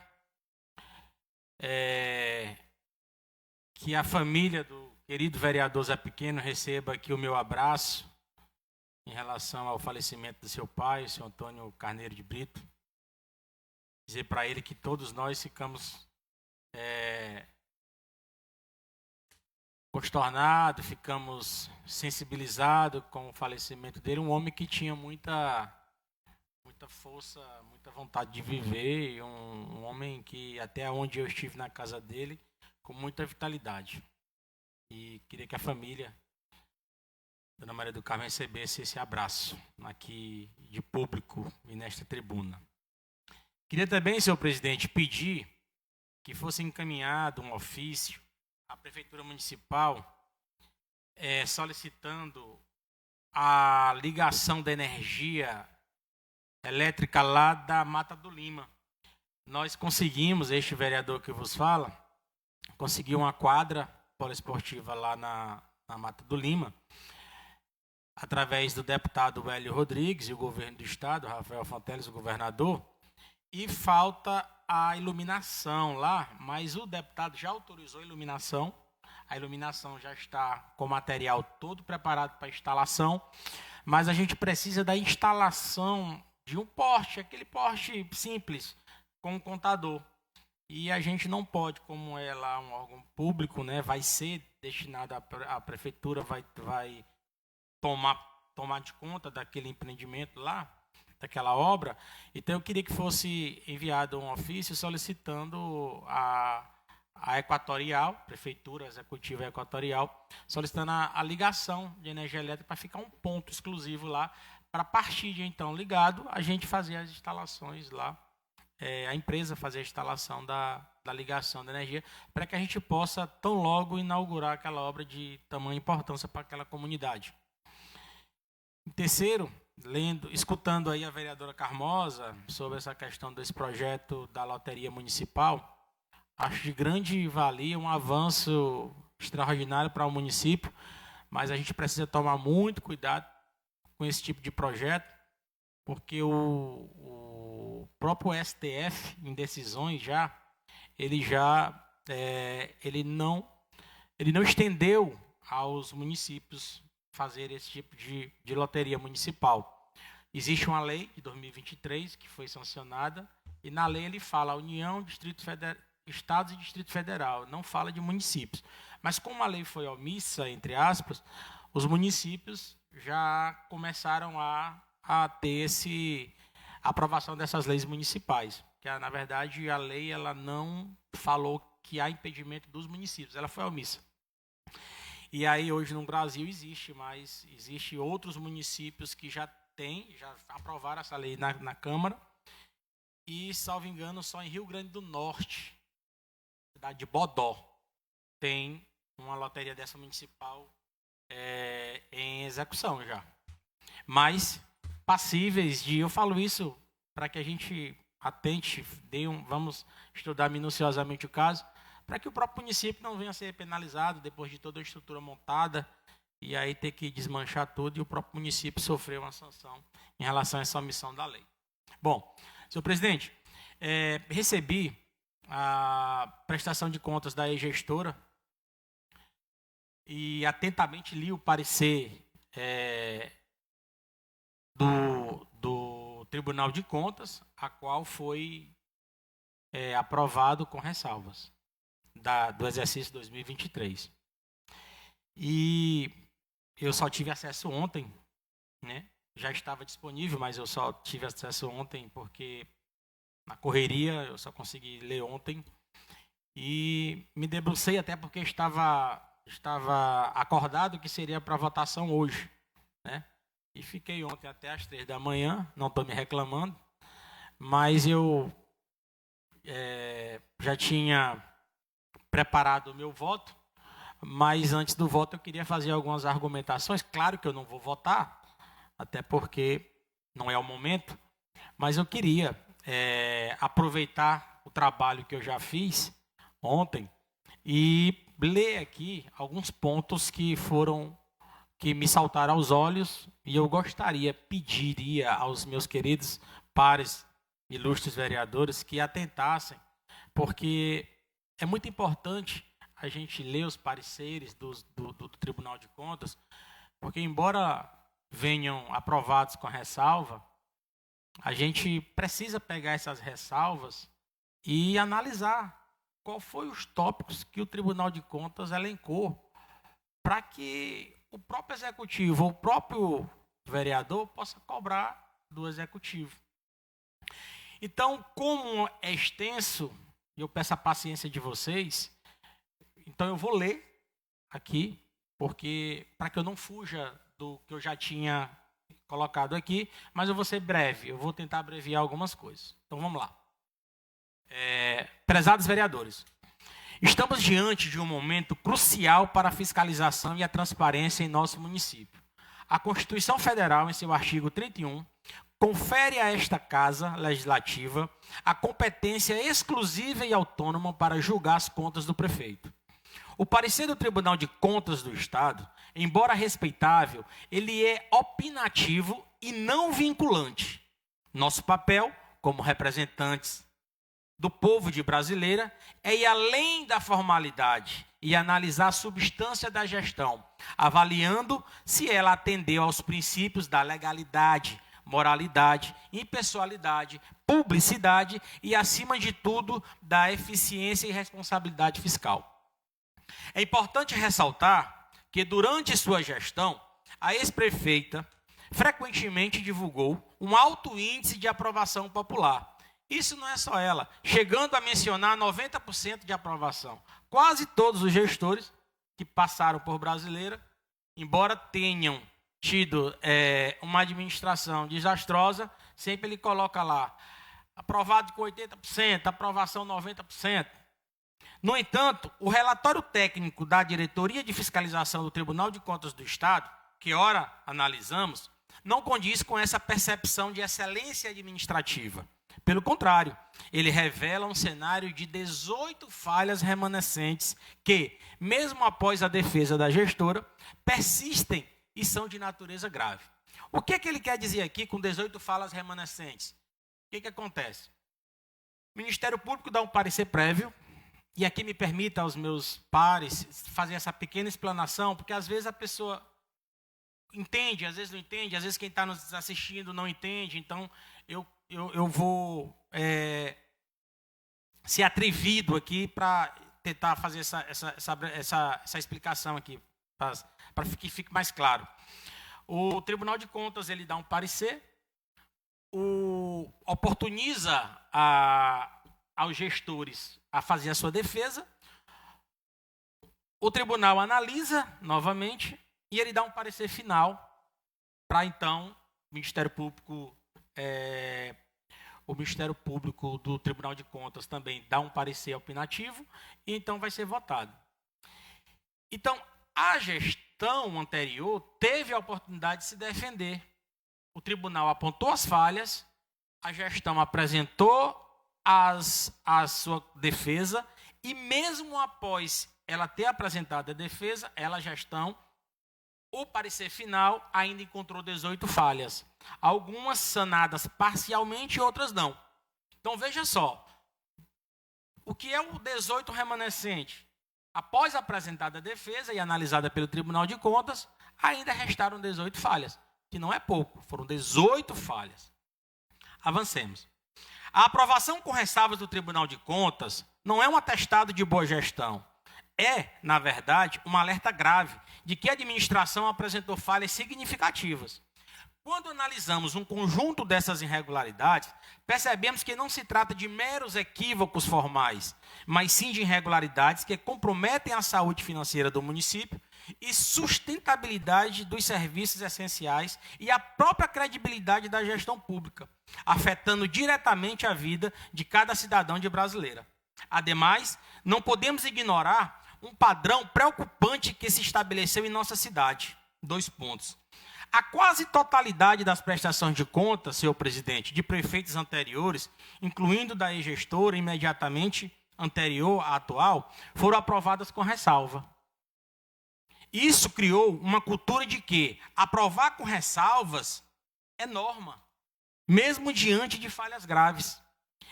que a família do querido vereador Zé Pequeno receba aqui o meu abraço em relação ao falecimento do seu pai, o senhor Antônio Carneiro de Brito. Dizer para ele que todos nós ficamos consternados, ficamos sensibilizados com o falecimento dele, um homem que tinha muita força, muita vontade de viver, e um homem que até onde eu estive na casa dele, com muita vitalidade. E queria que a família, Dona Maria do Carmo, recebesse esse abraço aqui de público e nesta tribuna. Queria também, senhor presidente, pedir que fosse encaminhado um ofício à Prefeitura Municipal solicitando a ligação da energia elétrica lá da Mata do Lima. Nós conseguimos, este vereador que vos fala, conseguiu uma quadra poliesportiva lá na Mata do Lima, através do deputado Hélio Rodrigues e o governo do estado, Rafael Fonteles, o governador, e falta a iluminação lá, mas o deputado já autorizou a iluminação já está com o material todo preparado para a instalação, mas a gente precisa da instalação de um poste, aquele poste simples, com um contador. E a gente não pode, como é lá um órgão público, né, vai ser destinado à prefeitura, vai tomar de conta daquele empreendimento lá, daquela obra. Então eu queria que fosse enviado um ofício solicitando a Equatorial, Prefeitura Executiva Equatorial, solicitando a ligação de energia elétrica para ficar um ponto exclusivo lá, para a partir de então ligado, a gente fazer as instalações lá, a empresa fazer a instalação da ligação da energia, para que a gente possa tão logo inaugurar aquela obra de tamanha importância para aquela comunidade. Em terceiro, escutando aí a vereadora Carmosa sobre essa questão desse projeto da loteria municipal, acho de grande valia, um avanço extraordinário para o município, mas a gente precisa tomar muito cuidado com esse tipo de projeto, porque o próprio STF, em decisões ele não estendeu aos municípios fazer esse tipo de loteria municipal. Existe uma lei de 2023 que foi sancionada, e na lei ele fala União, Estados e Distrito Federal, não fala de municípios. Mas como a lei foi omissa, entre aspas, os municípios já começaram a ter a aprovação dessas leis municipais. Que, na verdade, a lei ela não falou que há impedimento dos municípios, ela foi omissa. E aí, hoje, no Brasil, existe outros municípios que já aprovaram essa lei na Câmara. E, salvo engano, só em Rio Grande do Norte, cidade de Bodó, tem uma loteria dessa municipal em execução já. Mas passíveis de... Eu falo isso para que a gente atente, vamos estudar minuciosamente o caso, para que o próprio município não venha a ser penalizado depois de toda a estrutura montada e aí ter que desmanchar tudo e o próprio município sofrer uma sanção em relação a essa omissão da lei. Bom, senhor presidente, recebi a prestação de contas da gestora e atentamente li o parecer do Tribunal de Contas, a qual foi aprovado com ressalvas do exercício 2023. E eu só tive acesso ontem, né? Já estava disponível, mas eu só tive acesso ontem porque na correria, eu só consegui ler ontem. E me debrucei até porque estava acordado que seria para votação hoje, né? E fiquei ontem até às 3 da manhã, não estou me reclamando, mas eu já tinha preparado o meu voto, mas antes do voto eu queria fazer algumas argumentações. Claro que eu não vou votar, até porque não é o momento, mas eu queria aproveitar o trabalho que eu já fiz ontem e ler aqui alguns pontos que me saltaram aos olhos, e eu pediria aos meus queridos pares, ilustres vereadores, que atentassem, porque é muito importante a gente ler os pareceres do Tribunal de Contas, porque embora venham aprovados com ressalva, a gente precisa pegar essas ressalvas e analisar qual foi os tópicos que o Tribunal de Contas elencou, para que o próprio executivo ou o próprio vereador possa cobrar do executivo. Então, como é extenso, e eu peço a paciência de vocês, então eu vou ler aqui, porque para que eu não fuja do que eu já tinha colocado aqui, mas eu vou ser breve, eu vou tentar abreviar algumas coisas. Então vamos lá. Prezados vereadores, estamos diante de um momento crucial para a fiscalização e a transparência em nosso município. A Constituição Federal, em seu artigo 31, confere a esta Casa Legislativa a competência exclusiva e autônoma para julgar as contas do prefeito. O parecer do Tribunal de Contas do Estado, embora respeitável, ele é opinativo e não vinculante. Nosso papel, como representantes do povo de Brasileira, é ir além da formalidade e analisar a substância da gestão, avaliando se ela atendeu aos princípios da legalidade, moralidade, impessoalidade, publicidade e, acima de tudo, da eficiência e responsabilidade fiscal. É importante ressaltar que, durante sua gestão, a ex-prefeita frequentemente divulgou um alto índice de aprovação popular. Isso não é só ela, chegando a mencionar 90% de aprovação. Quase todos os gestores que passaram por Brasileira, embora tenham tido uma administração desastrosa, sempre ele coloca lá, aprovado com 80%, aprovação 90%. No entanto, o relatório técnico da Diretoria de Fiscalização do Tribunal de Contas do Estado, que ora analisamos, não condiz com essa percepção de excelência administrativa. Pelo contrário, ele revela um cenário de 18 falhas remanescentes que, mesmo após a defesa da gestora, persistem e são de natureza grave. O que ele quer dizer aqui com 18 falhas remanescentes? O que acontece? O Ministério Público dá um parecer prévio, e aqui me permita aos meus pares fazer essa pequena explanação, porque às vezes a pessoa entende, às vezes não entende, às vezes quem está nos assistindo não entende, então eu vou ser atrevido aqui para tentar fazer essa explicação aqui, para que fique mais claro. O Tribunal de Contas ele dá um parecer, oportuniza aos gestores a fazer a sua defesa, o tribunal analisa novamente e ele dá um parecer final para então o Ministério Público do Tribunal de Contas também dá um parecer opinativo e então vai ser votado. Então, a gestão anterior teve a oportunidade de se defender. O tribunal apontou as falhas, a gestão apresentou a sua defesa e mesmo após ela ter apresentado a defesa, a gestão, o parecer final ainda encontrou 18 falhas. Algumas sanadas parcialmente e outras não. Então veja só, o que é o 18 remanescente? Após apresentada a defesa e analisada pelo Tribunal de Contas, ainda restaram 18 falhas, que não é pouco, foram 18 falhas. Avancemos. A aprovação com ressalvas do Tribunal de Contas não é um atestado de boa gestão. É, na verdade, um alerta grave de que a administração apresentou falhas significativas. Quando analisamos um conjunto dessas irregularidades, percebemos que não se trata de meros equívocos formais, mas sim de irregularidades que comprometem a saúde financeira do município e sustentabilidade dos serviços essenciais e a própria credibilidade da gestão pública, afetando diretamente a vida de cada cidadão de Brasileira. Ademais, não podemos ignorar um padrão preocupante que se estabeleceu em nossa cidade. 2 pontos. A quase totalidade das prestações de contas, senhor presidente, de prefeitos anteriores, incluindo da ex-gestora imediatamente anterior à atual, foram aprovadas com ressalva. Isso criou uma cultura de que aprovar com ressalvas é norma, mesmo diante de falhas graves.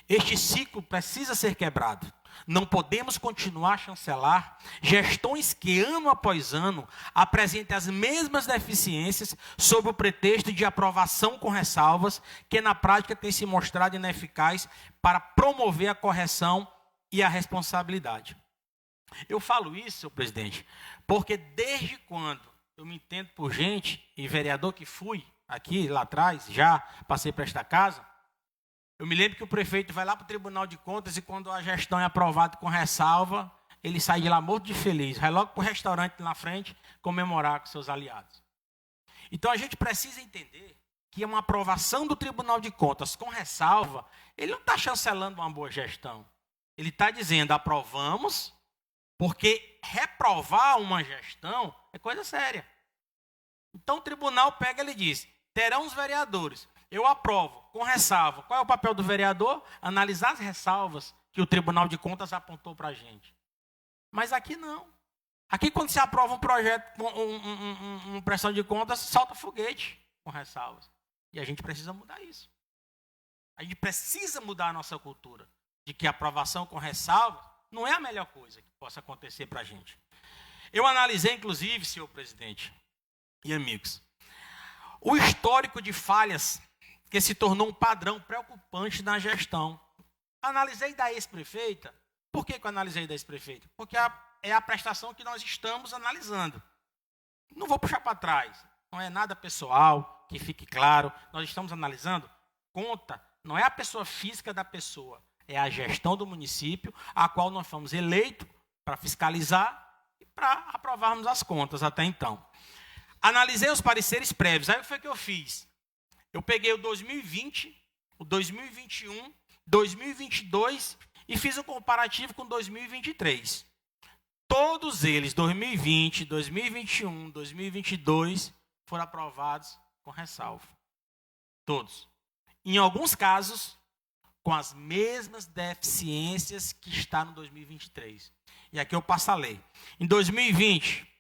Este ciclo precisa ser quebrado. Não podemos continuar a chancelar gestões que, ano após ano, apresentem as mesmas deficiências sob o pretexto de aprovação com ressalvas, que na prática tem se mostrado ineficaz para promover a correção e a responsabilidade. Eu falo isso, senhor presidente, porque desde quando eu me entendo por gente, e vereador que fui aqui, lá atrás, já passei para esta casa, eu me lembro que o prefeito vai lá para o Tribunal de Contas e quando a gestão é aprovada com ressalva, ele sai de lá morto de feliz, vai logo para o restaurante na frente comemorar com seus aliados. Então a gente precisa entender que uma aprovação do Tribunal de Contas com ressalva, ele não está chancelando uma boa gestão. Ele está dizendo, aprovamos, porque reprovar uma gestão é coisa séria. Então o tribunal pega e ele diz, terão os vereadores. Eu aprovo, com ressalva. Qual é o papel do vereador? Analisar as ressalvas que o Tribunal de Contas apontou para a gente. Mas aqui não. Aqui quando se aprova um projeto, uma prestação de contas, solta foguete com ressalvas. E a gente precisa mudar isso. A gente precisa mudar a nossa cultura. De que a aprovação com ressalvas não é a melhor coisa que possa acontecer para a gente. Eu analisei, inclusive, senhor presidente e amigos, o histórico de falhas que se tornou um padrão preocupante na gestão. Analisei da ex-prefeita. Por que eu analisei da ex-prefeita? Porque é a prestação que nós estamos analisando. Não vou puxar para trás. Não é nada pessoal, que fique claro. Nós estamos analisando conta. Não é a pessoa física da pessoa. É a gestão do município, a qual nós fomos eleitos para fiscalizar e para aprovarmos as contas até então. Analisei os pareceres prévios. Aí o que foi que eu fiz? Eu peguei o 2020, o 2021, 2022 e fiz um comparativo com 2023. Todos eles, 2020, 2021, 2022, foram aprovados com ressalva. Todos. Em alguns casos, com as mesmas deficiências que está no 2023. E aqui eu passo a lei. Em 2020,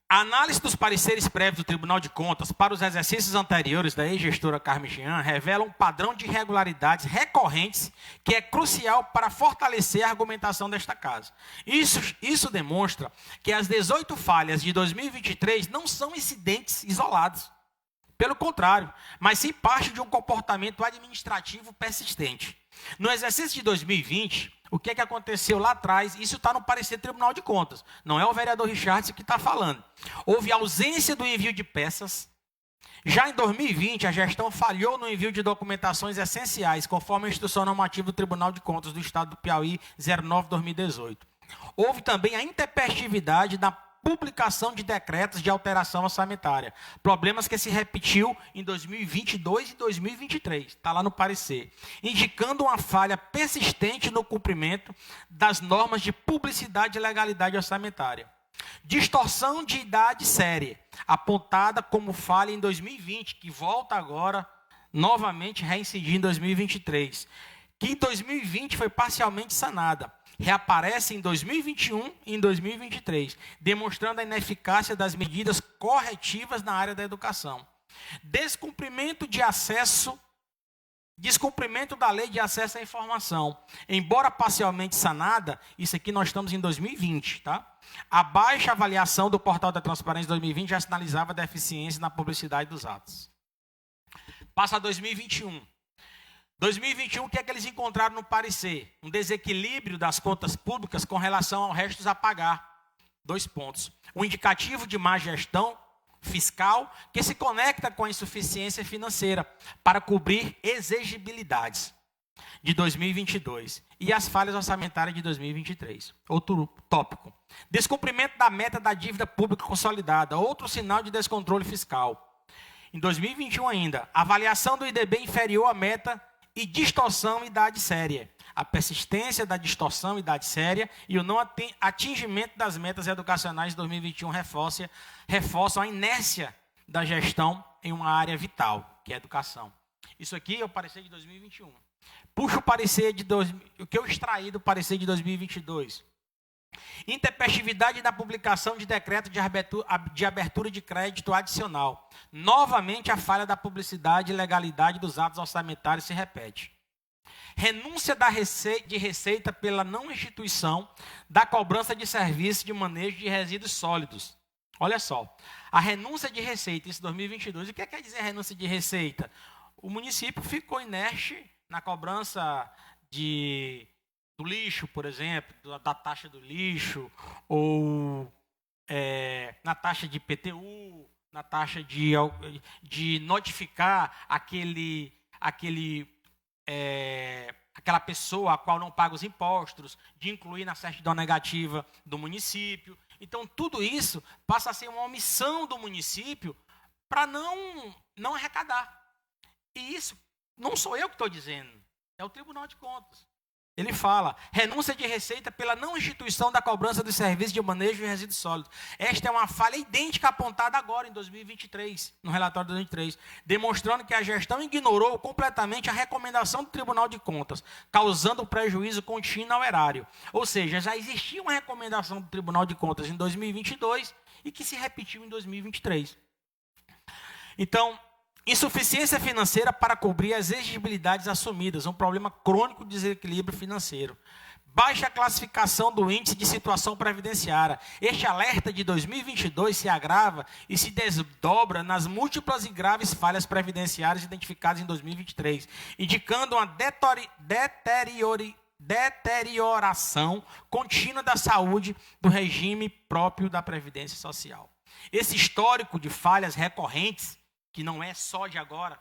a análise dos pareceres prévios do Tribunal de Contas para os exercícios anteriores da ex-gestora Carmen Jean revela um padrão de irregularidades recorrentes que é crucial para fortalecer a argumentação desta casa. Isso demonstra que as 18 falhas de 2023 não são incidentes isolados. Pelo contrário, mas sim parte de um comportamento administrativo persistente. No exercício de 2020, o que aconteceu lá atrás, isso está no parecer do Tribunal de Contas. Não é o vereador Richardson que está falando. Houve ausência do envio de peças. Já em 2020, a gestão falhou no envio de documentações essenciais, conforme a instrução normativa do Tribunal de Contas do Estado do Piauí 09/2018. Houve também a intempestividade da publicação de decretos de alteração orçamentária. Problemas que se repetiu em 2022 e 2023. Está lá no parecer. Indicando uma falha persistente no cumprimento das normas de publicidade e legalidade orçamentária. Distorção de idade séria, apontada como falha em 2020, que volta agora, novamente, reincidir em 2023. Que em 2020 foi parcialmente sanada. Reaparece em 2021 e em 2023, demonstrando a ineficácia das medidas corretivas na área da educação. Descumprimento da lei de acesso à informação. Embora parcialmente sanada, isso aqui nós estamos em 2020, tá? A baixa avaliação do portal da transparência de 2020 já sinalizava deficiência na publicidade dos atos. Passa a 2021. 2021, o que é que eles encontraram no parecer? Um desequilíbrio das contas públicas com relação aos restos a pagar. 2 pontos. O indicativo de má gestão fiscal, que se conecta com a insuficiência financeira para cobrir exigibilidades de 2022 e as falhas orçamentárias de 2023. Outro tópico. Descumprimento da meta da dívida pública consolidada, outro sinal de descontrole fiscal. Em 2021 ainda, avaliação do IDB inferior à meta e distorção e idade séria. A persistência da distorção e idade séria e o não atingimento das metas educacionais de 2021 reforçam a inércia da gestão em uma área vital, que é a educação. Isso aqui é o parecer de 2021. Puxo o parecer o que eu extraí do parecer de 2022. Intempestividade da publicação de decreto de abertura de crédito adicional. Novamente, a falha da publicidade e legalidade dos atos orçamentários se repete. Renúncia de receita pela não instituição da cobrança de serviço de manejo de resíduos sólidos. Olha só, a renúncia de receita, isso 2022. O que quer dizer renúncia de receita? O município ficou inerte na cobrança do lixo, por exemplo, da taxa do lixo, ou na taxa de IPTU, na taxa de notificar aquela pessoa a qual não paga os impostos, de incluir na certidão negativa do município. Então, tudo isso passa a ser uma omissão do município para não arrecadar. E isso não sou eu que estou dizendo, é o Tribunal de Contas. Ele fala, renúncia de receita pela não instituição da cobrança dos serviços de manejo de resíduos sólidos. Esta é uma falha idêntica apontada agora, em 2023, no relatório de 2023, demonstrando que a gestão ignorou completamente a recomendação do Tribunal de Contas, causando prejuízo contínuo ao erário. Ou seja, já existia uma recomendação do Tribunal de Contas em 2022 e que se repetiu em 2023. Então, insuficiência financeira para cobrir as exigibilidades assumidas, um problema crônico de desequilíbrio financeiro. Baixa classificação do índice de situação previdenciária. Este alerta de 2022 se agrava e se desdobra nas múltiplas e graves falhas previdenciárias identificadas em 2023, indicando uma deterioração contínua da saúde do regime próprio da Previdência Social. Esse histórico de falhas recorrentes, que não é só de agora,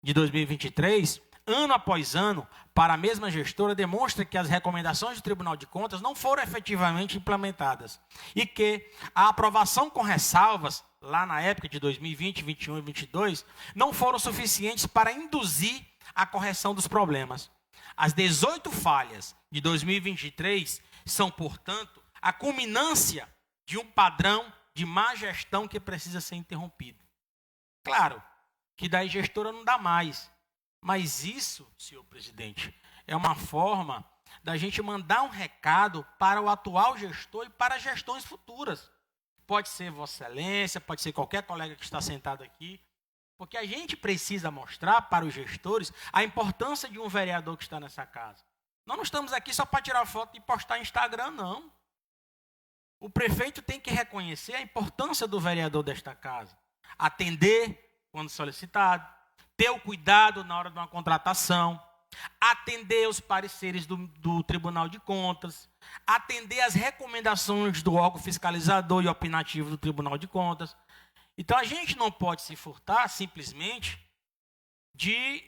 de 2023, ano após ano, para a mesma gestora, demonstra que as recomendações do Tribunal de Contas não foram efetivamente implementadas e que a aprovação com ressalvas, lá na época de 2020, 2021 e 2022, não foram suficientes para induzir a correção dos problemas. As 18 falhas de 2023 são, portanto, a culminância de um padrão de má gestão que precisa ser interrompido. Claro que daí gestora não dá mais, mas isso, senhor presidente, é uma forma da gente mandar um recado para o atual gestor e para gestões futuras. Pode ser Vossa Excelência, pode ser qualquer colega que está sentado aqui, porque a gente precisa mostrar para os gestores a importância de um vereador que está nessa casa. Nós não estamos aqui só para tirar foto e postar no Instagram, não. O prefeito tem que reconhecer a importância do vereador desta casa. Atender quando solicitado, ter o cuidado na hora de uma contratação, atender os pareceres do Tribunal de Contas, atender as recomendações do órgão fiscalizador e opinativo do Tribunal de Contas. Então, a gente não pode se furtar simplesmente de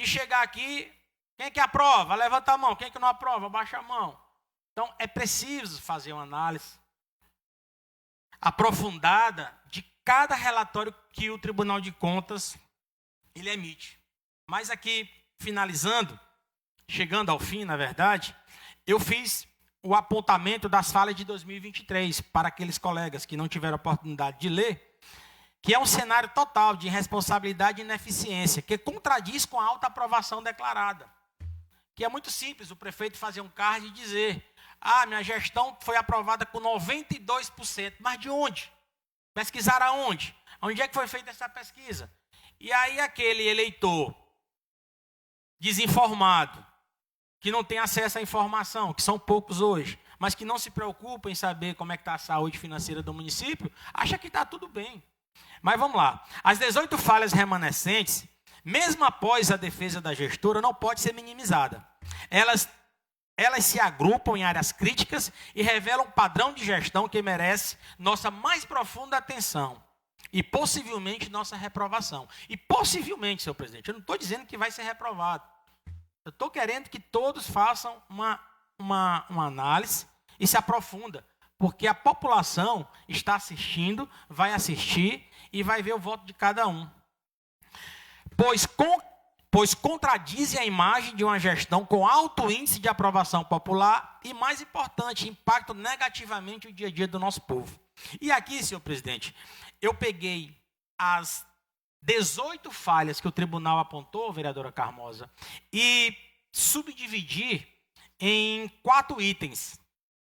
chegar aqui, quem é que aprova? Levanta a mão, quem é que não aprova? Baixa a mão. Então, é preciso fazer uma análise aprofundada de cada relatório que o Tribunal de Contas ele emite. Mas aqui, finalizando, chegando ao fim, na verdade, eu fiz o apontamento das falhas de 2023 para aqueles colegas que não tiveram a oportunidade de ler, que é um cenário total de irresponsabilidade e ineficiência, que contradiz com a alta aprovação declarada. Que é muito simples, o prefeito fazer um card e dizer, minha gestão foi aprovada com 92%, mas de onde? Pesquisar aonde? Onde é que foi feita essa pesquisa? E aí aquele eleitor desinformado, que não tem acesso à informação, que são poucos hoje, mas que não se preocupa em saber como é que está a saúde financeira do município, acha que está tudo bem. Mas vamos lá. As 18 falhas remanescentes, mesmo após a defesa da gestora, não pode ser minimizada. elas se agrupam em áreas críticas e revelam um padrão de gestão que merece nossa mais profunda atenção e possivelmente nossa reprovação. E possivelmente, senhor presidente, eu não estou dizendo que vai ser reprovado. Eu estou querendo que todos façam uma análise e se aprofunda, porque a população está assistindo, vai assistir e vai ver o voto de cada um. Pois contradizem a imagem de uma gestão com alto índice de aprovação popular e, mais importante, impactam negativamente o dia a dia do nosso povo. E aqui, senhor presidente, eu peguei as 18 falhas que o tribunal apontou, vereadora Carmosa, e subdividi em 4 itens,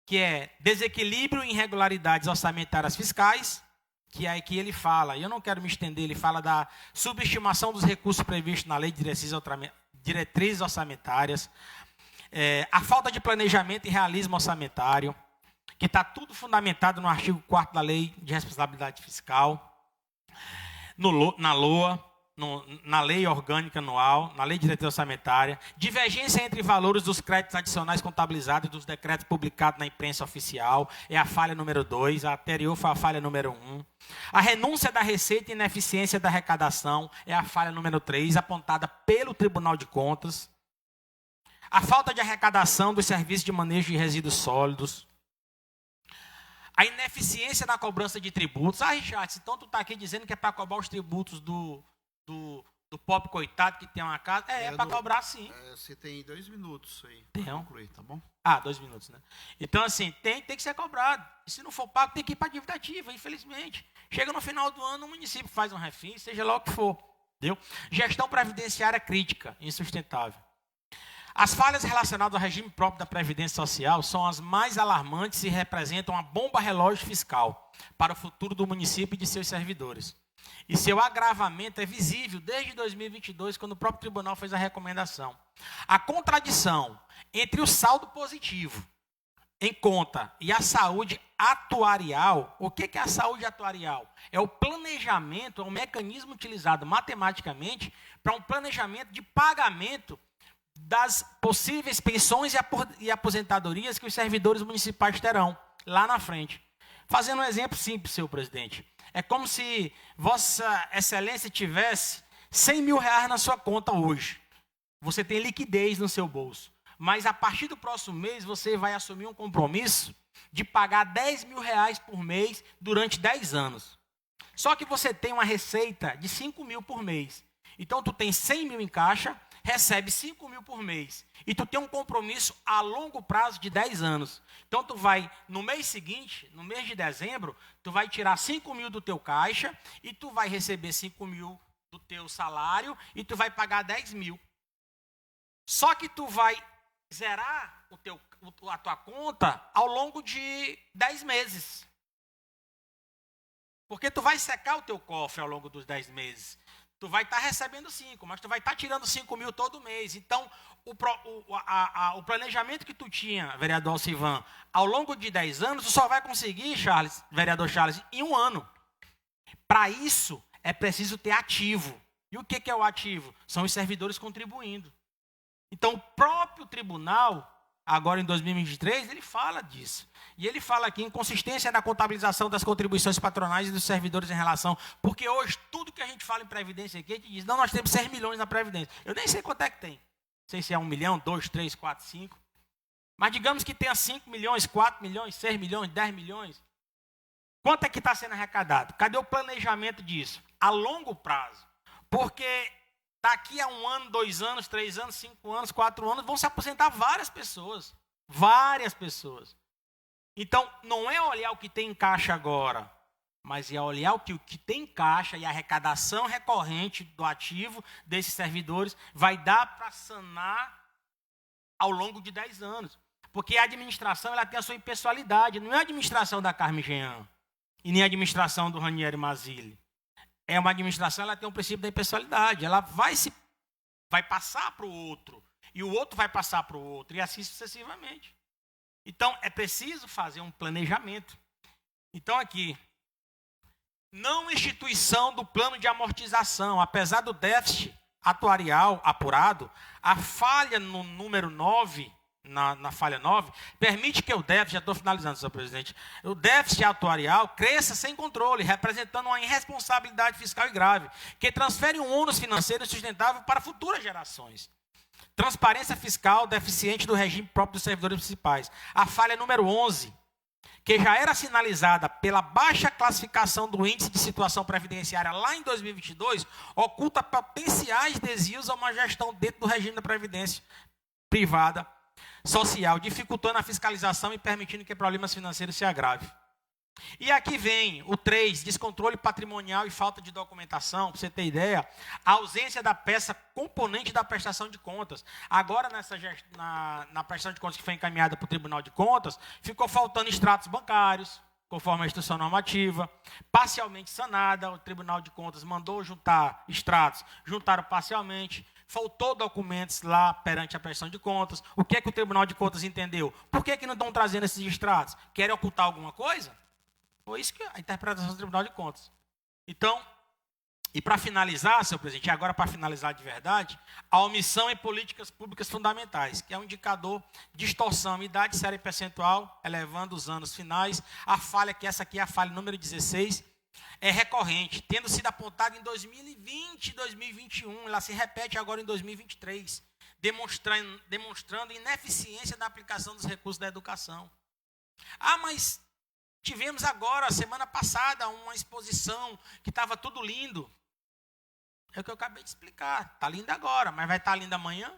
que é desequilíbrio e irregularidades orçamentárias fiscais, que é aí que ele fala, e eu não quero me estender, ele fala da subestimação dos recursos previstos na lei de diretrizes orçamentárias, a falta de planejamento e realismo orçamentário, que está tudo fundamentado no artigo 4º da Lei de Responsabilidade Fiscal, na LOA, na Lei Orgânica Anual, na Lei de Diretriz Orçamentária, divergência entre valores dos créditos adicionais contabilizados e dos decretos publicados na imprensa oficial, é a falha número 2, a anterior foi a falha número 1. A renúncia da receita e ineficiência da arrecadação é a falha número 3, apontada pelo Tribunal de Contas. A falta de arrecadação dos serviços de manejo de resíduos sólidos. A ineficiência na cobrança de tributos. Richard, então tu está aqui dizendo que é para cobrar os tributos do pobre coitado que tem uma casa? É para cobrar sim. Você tem 2 minutos aí para concluir, tá bom? 2 minutos, né? Então, assim, tem que ser cobrado. E se não for pago, tem que ir para a dívida ativa, infelizmente. Chega no final do ano, o município faz um refis, seja lá o que for. Entendeu? Gestão previdenciária crítica, insustentável. As falhas relacionadas ao regime próprio da Previdência Social são as mais alarmantes e representam uma bomba relógio fiscal para o futuro do município e de seus servidores. E seu agravamento é visível desde 2022, quando o próprio tribunal fez a recomendação. A contradição entre o saldo positivo em conta e a saúde atuarial. O que é a saúde atuarial? É o planejamento, é um mecanismo utilizado matematicamente para um planejamento de pagamento das possíveis pensões e aposentadorias que os servidores municipais terão lá na frente. Fazendo um exemplo simples, senhor presidente. É como se Vossa Excelência tivesse 100 mil reais na sua conta hoje. Você tem liquidez no seu bolso. Mas a partir do próximo mês, você vai assumir um compromisso de pagar 10 mil reais por mês durante 10 anos. Só que você tem uma receita de 5 mil por mês. Então, tu tem 100 mil em caixa, recebe 5 mil por mês. E tu tem um compromisso a longo prazo de 10 anos. Então, tu vai, no mês seguinte, no mês de dezembro, tu vai tirar 5 mil do teu caixa e tu vai receber 5 mil do teu salário e tu vai pagar 10 mil. Só que tu vai zerar a tua conta ao longo de 10 meses. Porque tu vai secar o teu cofre ao longo dos 10 meses. Tu vai estar recebendo 5, mas tu vai estar tirando 5 mil todo mês. Então, o planejamento que tu tinha, vereador Alcivan, ao longo de 10 anos, tu só vai conseguir, vereador Charles, em 1 ano. Para isso, é preciso ter ativo. E o que é o ativo? São os servidores contribuindo. Então, o próprio tribunal, agora em 2023, ele fala disso. E ele fala aqui, inconsistência na contabilização das contribuições patronais e dos servidores em relação... Porque hoje, tudo que a gente fala em Previdência aqui, a gente diz, não, nós temos 6 milhões na Previdência. Eu nem sei quanto é que tem. Não sei se é 1 milhão, 2, 3, 4, 5. Mas digamos que tenha 5 milhões, 4 milhões, 6 milhões, 10 milhões. Quanto é que está sendo arrecadado? Cadê o planejamento disso? A longo prazo. Porque daqui a 1 ano, 2 anos, 3 anos, 5 anos, 4 anos, vão se aposentar várias pessoas. Várias pessoas. Então, não é olhar o que tem em caixa agora, mas é olhar o que tem em caixa e a arrecadação recorrente do ativo desses servidores vai dar para sanar ao longo de 10 anos. Porque a administração ela tem a sua impessoalidade. Não é a administração da Carmen Jean e nem a administração do Ranieri Mazzilli. É uma administração, ela tem um princípio da impessoalidade. Ela vai passar para o outro. E o outro vai passar para o outro. E assim sucessivamente. Então, é preciso fazer um planejamento. Então, aqui, não instituição do plano de amortização. Apesar do déficit atuarial apurado, a falha no número 9 na falha 9, permite que o déficit, já estou finalizando, senhor presidente, o déficit atuarial cresça sem controle, representando uma irresponsabilidade fiscal e grave, que transfere um ônus financeiro insustentável para futuras gerações. Transparência fiscal deficiente do regime próprio dos servidores municipais. A falha número 11, que já era sinalizada pela baixa classificação do índice de situação previdenciária lá em 2022, oculta potenciais desvios a uma gestão dentro do regime da previdência privada social, dificultando a fiscalização e permitindo que problemas financeiros se agravem. E aqui vem o 3, descontrole patrimonial e falta de documentação. Para você ter ideia, a ausência da peça componente da prestação de contas. Agora, na prestação de contas que foi encaminhada para o Tribunal de Contas, ficou faltando extratos bancários, conforme a instrução normativa, parcialmente sanada. O Tribunal de Contas mandou juntar extratos, juntaram parcialmente. Faltou documentos lá perante a prestação de contas. O que é que o Tribunal de Contas entendeu? Por que não estão trazendo esses extratos? Querem ocultar alguma coisa? Foi isso que a interpretação do Tribunal de Contas. Então, e para finalizar, senhor presidente, e agora para finalizar de verdade, a omissão em políticas públicas fundamentais, que é um indicador de distorção, idade, série percentual, elevando os anos finais. A falha, que essa aqui é a falha número 16, é recorrente, tendo sido apontada em 2020 e 2021, ela se repete agora em 2023, demonstrando ineficiência da aplicação dos recursos da educação. Ah, mas tivemos agora, semana passada, uma exposição que estava tudo lindo. É o que eu acabei de explicar. Está lindo agora, mas vai estar lindo amanhã?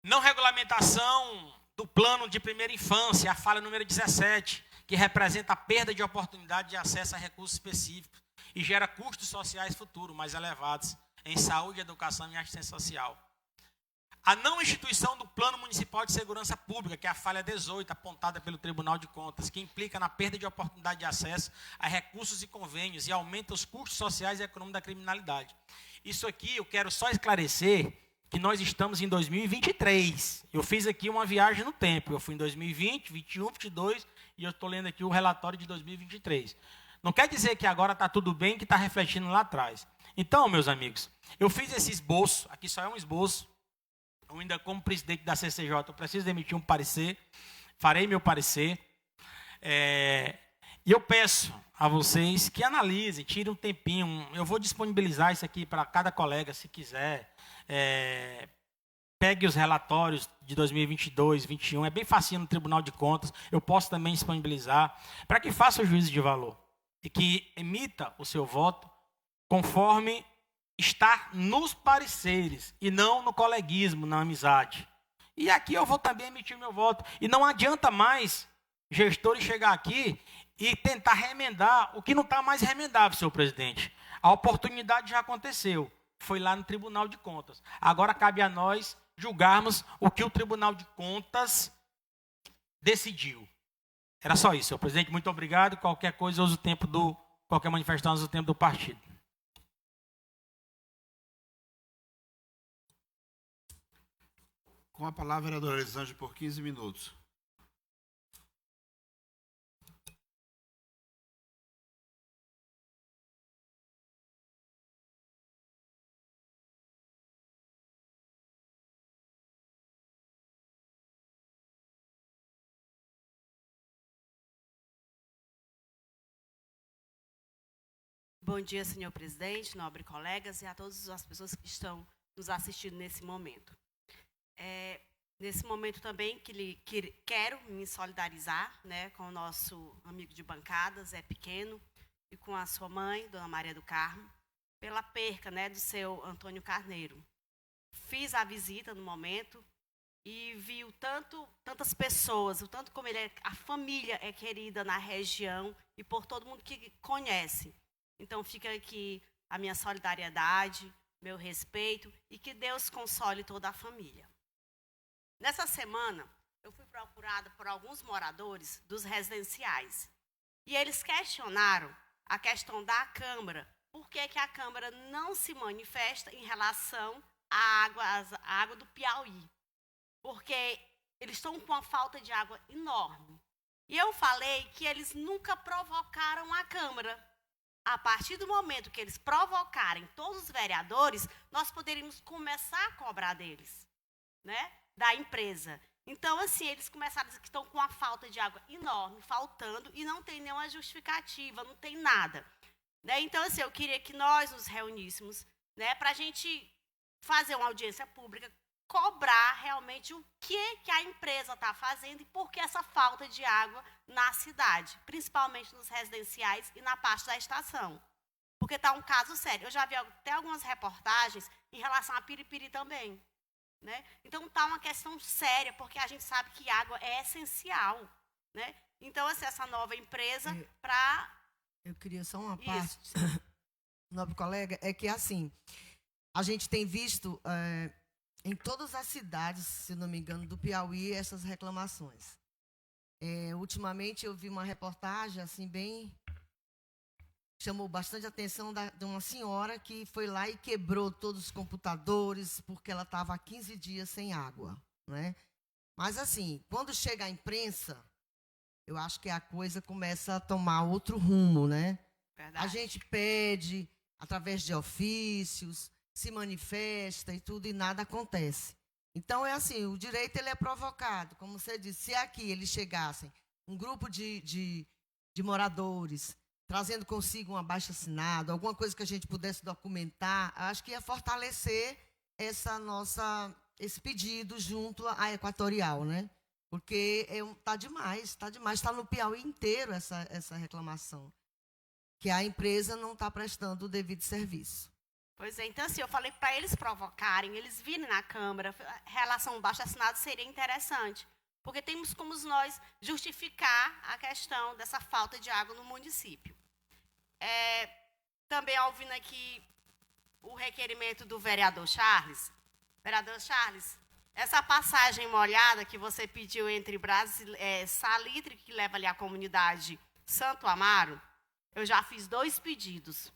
Não regulamentação do plano de primeira infância, a falha número 17, que representa a perda de oportunidade de acesso a recursos específicos e gera custos sociais futuros mais elevados em saúde, educação e assistência social. A não instituição do Plano Municipal de Segurança Pública, que é a falha 18, apontada pelo Tribunal de Contas, que implica na perda de oportunidade de acesso a recursos e convênios e aumenta os custos sociais e econômicos da criminalidade. Isso aqui eu quero só esclarecer que nós estamos em 2023. Eu fiz aqui uma viagem no tempo. Eu fui em 2020, 21, 22 e eu estou lendo aqui o relatório de 2023. Não quer dizer que agora está tudo bem, que está refletindo lá atrás. Então, meus amigos, eu fiz esse esboço, aqui só é um esboço. Eu ainda, como presidente da CCJ, eu preciso emitir um parecer, farei meu parecer, e eu peço a vocês que analisem, tirem um tempinho, eu vou disponibilizar isso aqui para cada colega, se quiser, pegue os relatórios de 2022, 2021, é bem facinho no Tribunal de Contas, eu posso também disponibilizar, para que faça o juízo de valor, e que emita o seu voto conforme está nos pareceres e não no coleguismo, na amizade. E aqui eu vou também emitir meu voto. E não adianta mais gestores chegar aqui e tentar remendar o que não está mais remendável, senhor presidente. A oportunidade já aconteceu. Foi lá no Tribunal de Contas. Agora cabe a nós julgarmos o que o Tribunal de Contas decidiu. Era só isso, senhor presidente. Muito obrigado. Qualquer coisa, use o tempo qualquer manifestação, use o tempo do partido. Com a palavra, vereadora Elisângela, por 15 minutos. Bom dia, senhor presidente, nobre colegas e a todas as pessoas que estão nos assistindo nesse momento. Nesse momento também quero me solidarizar, né, com o nosso amigo de bancada, Zé Pequeno, e com a sua mãe, Dona Maria do Carmo, pela perca, né, do seu Antônio Carneiro. Fiz a visita no momento e vi tantas pessoas, o tanto como a família é querida na região e por todo mundo que conhece. Então fica aqui a minha solidariedade, meu respeito e que Deus console toda a família. Nessa semana, eu fui procurada por alguns moradores dos residenciais. E eles questionaram a questão da Câmara. Por que a Câmara não se manifesta em relação à água do Piauí? Porque eles estão com uma falta de água enorme. E eu falei que eles nunca provocaram a Câmara. A partir do momento que eles provocarem todos os vereadores, nós poderíamos começar a cobrar deles, né? da empresa. Então, assim, eles começaram a dizer que estão com uma falta de água enorme, faltando, e não tem nenhuma justificativa, não tem nada. Né? Então, assim, eu queria que nós nos reuníssemos, né, para a gente fazer uma audiência pública, cobrar realmente o que a empresa está fazendo e por que essa falta de água na cidade, principalmente nos residenciais e na parte da estação. Porque está um caso sério. Eu já vi até algumas reportagens em relação a Piripiri também. Né? Então, está uma questão séria, porque a gente sabe que água é essencial. Né? Então, assim, essa nova empresa para... Eu queria só uma parte, nobre colega, é que, assim, a gente tem visto em todas as cidades, se não me engano, do Piauí, essas reclamações. Ultimamente, eu vi uma reportagem, assim, bem... chamou bastante a atenção de uma senhora que foi lá e quebrou todos os computadores porque ela estava há 15 dias sem água. Né? Mas, assim, quando chega a imprensa, eu acho que a coisa começa a tomar outro rumo. Né? A gente pede, através de ofícios, se manifesta e tudo, e nada acontece. Então, é assim, o direito ele é provocado. Como você disse, se aqui eles chegassem, um grupo de moradores, trazendo consigo um abaixo-assinado, alguma coisa que a gente pudesse documentar, acho que ia fortalecer esse pedido junto à Equatorial, né? Porque está demais, está no Piauí inteiro essa reclamação, que a empresa não está prestando o devido serviço. Pois é, então assim, eu falei para eles provocarem, eles virem na Câmara, relação abaixo-assinado seria interessante, porque temos como nós justificar a questão dessa falta de água no município. Também ouvindo aqui o requerimento do vereador Charles. Vereador Charles, essa passagem molhada que você pediu entre Salitre, que leva ali a comunidade Santo Amaro, eu já fiz 2 pedidos.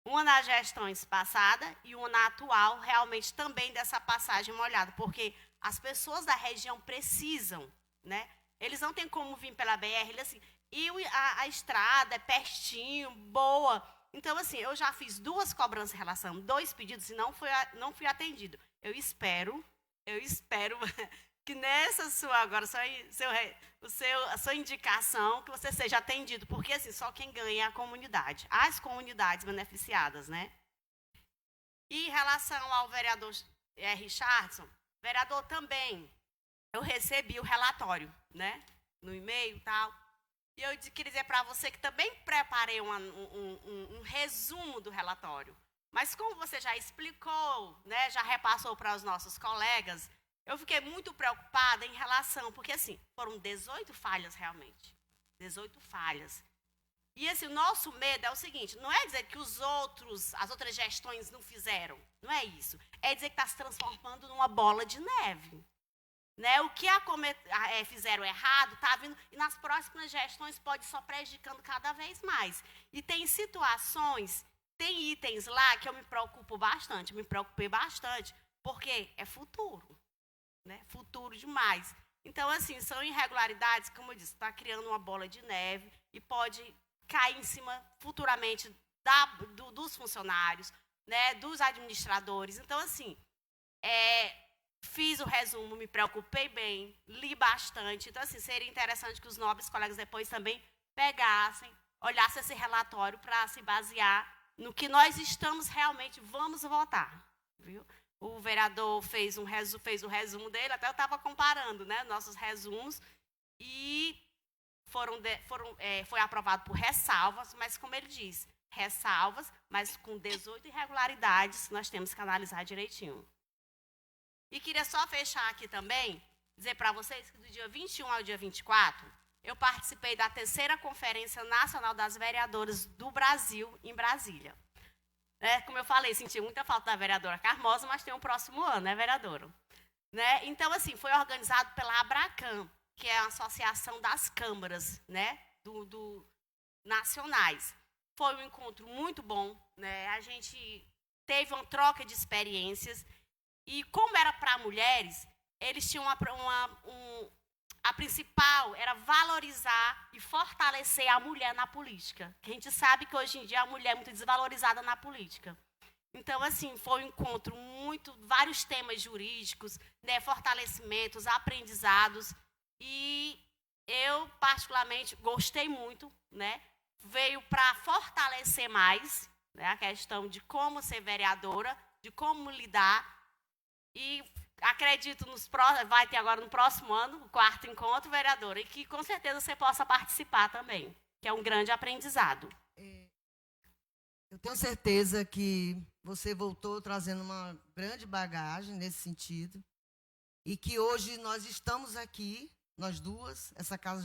Uma na gestão passada e uma na atual, realmente também dessa passagem molhada, porque as pessoas da região precisam, né? Eles não têm como vir pela BR, assim, e a estrada é pertinho, boa. Então, assim, eu já fiz 2 cobranças em relação, 2 pedidos e não fui atendido. Eu espero que nessa sua agora, a sua indicação, que você seja atendido, porque assim, só quem ganha é a comunidade, as comunidades beneficiadas, né? E em relação ao vereador Richardson, vereador também, eu recebi o relatório, né? No e-mail e tal. E eu queria dizer para você que também preparei um resumo do relatório. Mas como você já explicou, né, já repassou para os nossos colegas, eu fiquei muito preocupada em relação, porque assim, foram 18 falhas realmente. 18 falhas. E assim, o nosso medo é o seguinte, não é dizer que as outras gestões não fizeram, não é isso. É dizer que está se transformando numa bola de neve. Né? O que fizeram errado está vindo, e nas próximas gestões pode só prejudicando cada vez mais. E tem situações, tem itens lá que eu me preocupei bastante, porque é futuro, né? Futuro demais. Então, assim, são irregularidades, como eu disse, está criando uma bola de neve e pode cair em cima futuramente dos funcionários, né? Dos administradores. Então, assim, fiz o resumo, me preocupei bem, li bastante. Então, assim, seria interessante que os nobres colegas depois também pegassem, olhassem esse relatório para se basear no que nós vamos votar. Viu? O vereador fez o resumo dele, até eu estava comparando, né, nossos resumos, e foi aprovado por ressalvas, mas como ele diz, ressalvas, mas com 18 irregularidades, nós temos que analisar direitinho. E queria só fechar aqui também, dizer para vocês que do dia 21 ao dia 24, eu participei da 3ª Conferência Nacional das Vereadoras do Brasil, em Brasília. Como eu falei, senti muita falta da vereadora Carmosa, mas tem um próximo ano, né, vereadora? Né? Então, assim, foi organizado pela Abracam, que é a Associação das Câmaras, né, nacionais. Foi um encontro muito bom, né? A gente teve uma troca de experiências. E como era para mulheres, eles tinham a principal era valorizar e fortalecer a mulher na política. Que a gente sabe que hoje em dia a mulher é muito desvalorizada na política. Então, assim, foi um encontro vários temas jurídicos, né, fortalecimentos, aprendizados, e eu, particularmente, gostei muito, né, veio para fortalecer mais, né, a questão de como ser vereadora, de como lidar, e acredito vai ter agora no próximo ano, o 4º encontro, vereadora, e que com certeza você possa participar também, que é um grande aprendizado. Eu tenho certeza que você voltou trazendo uma grande bagagem nesse sentido e que hoje nós estamos aqui, nós duas, essa casa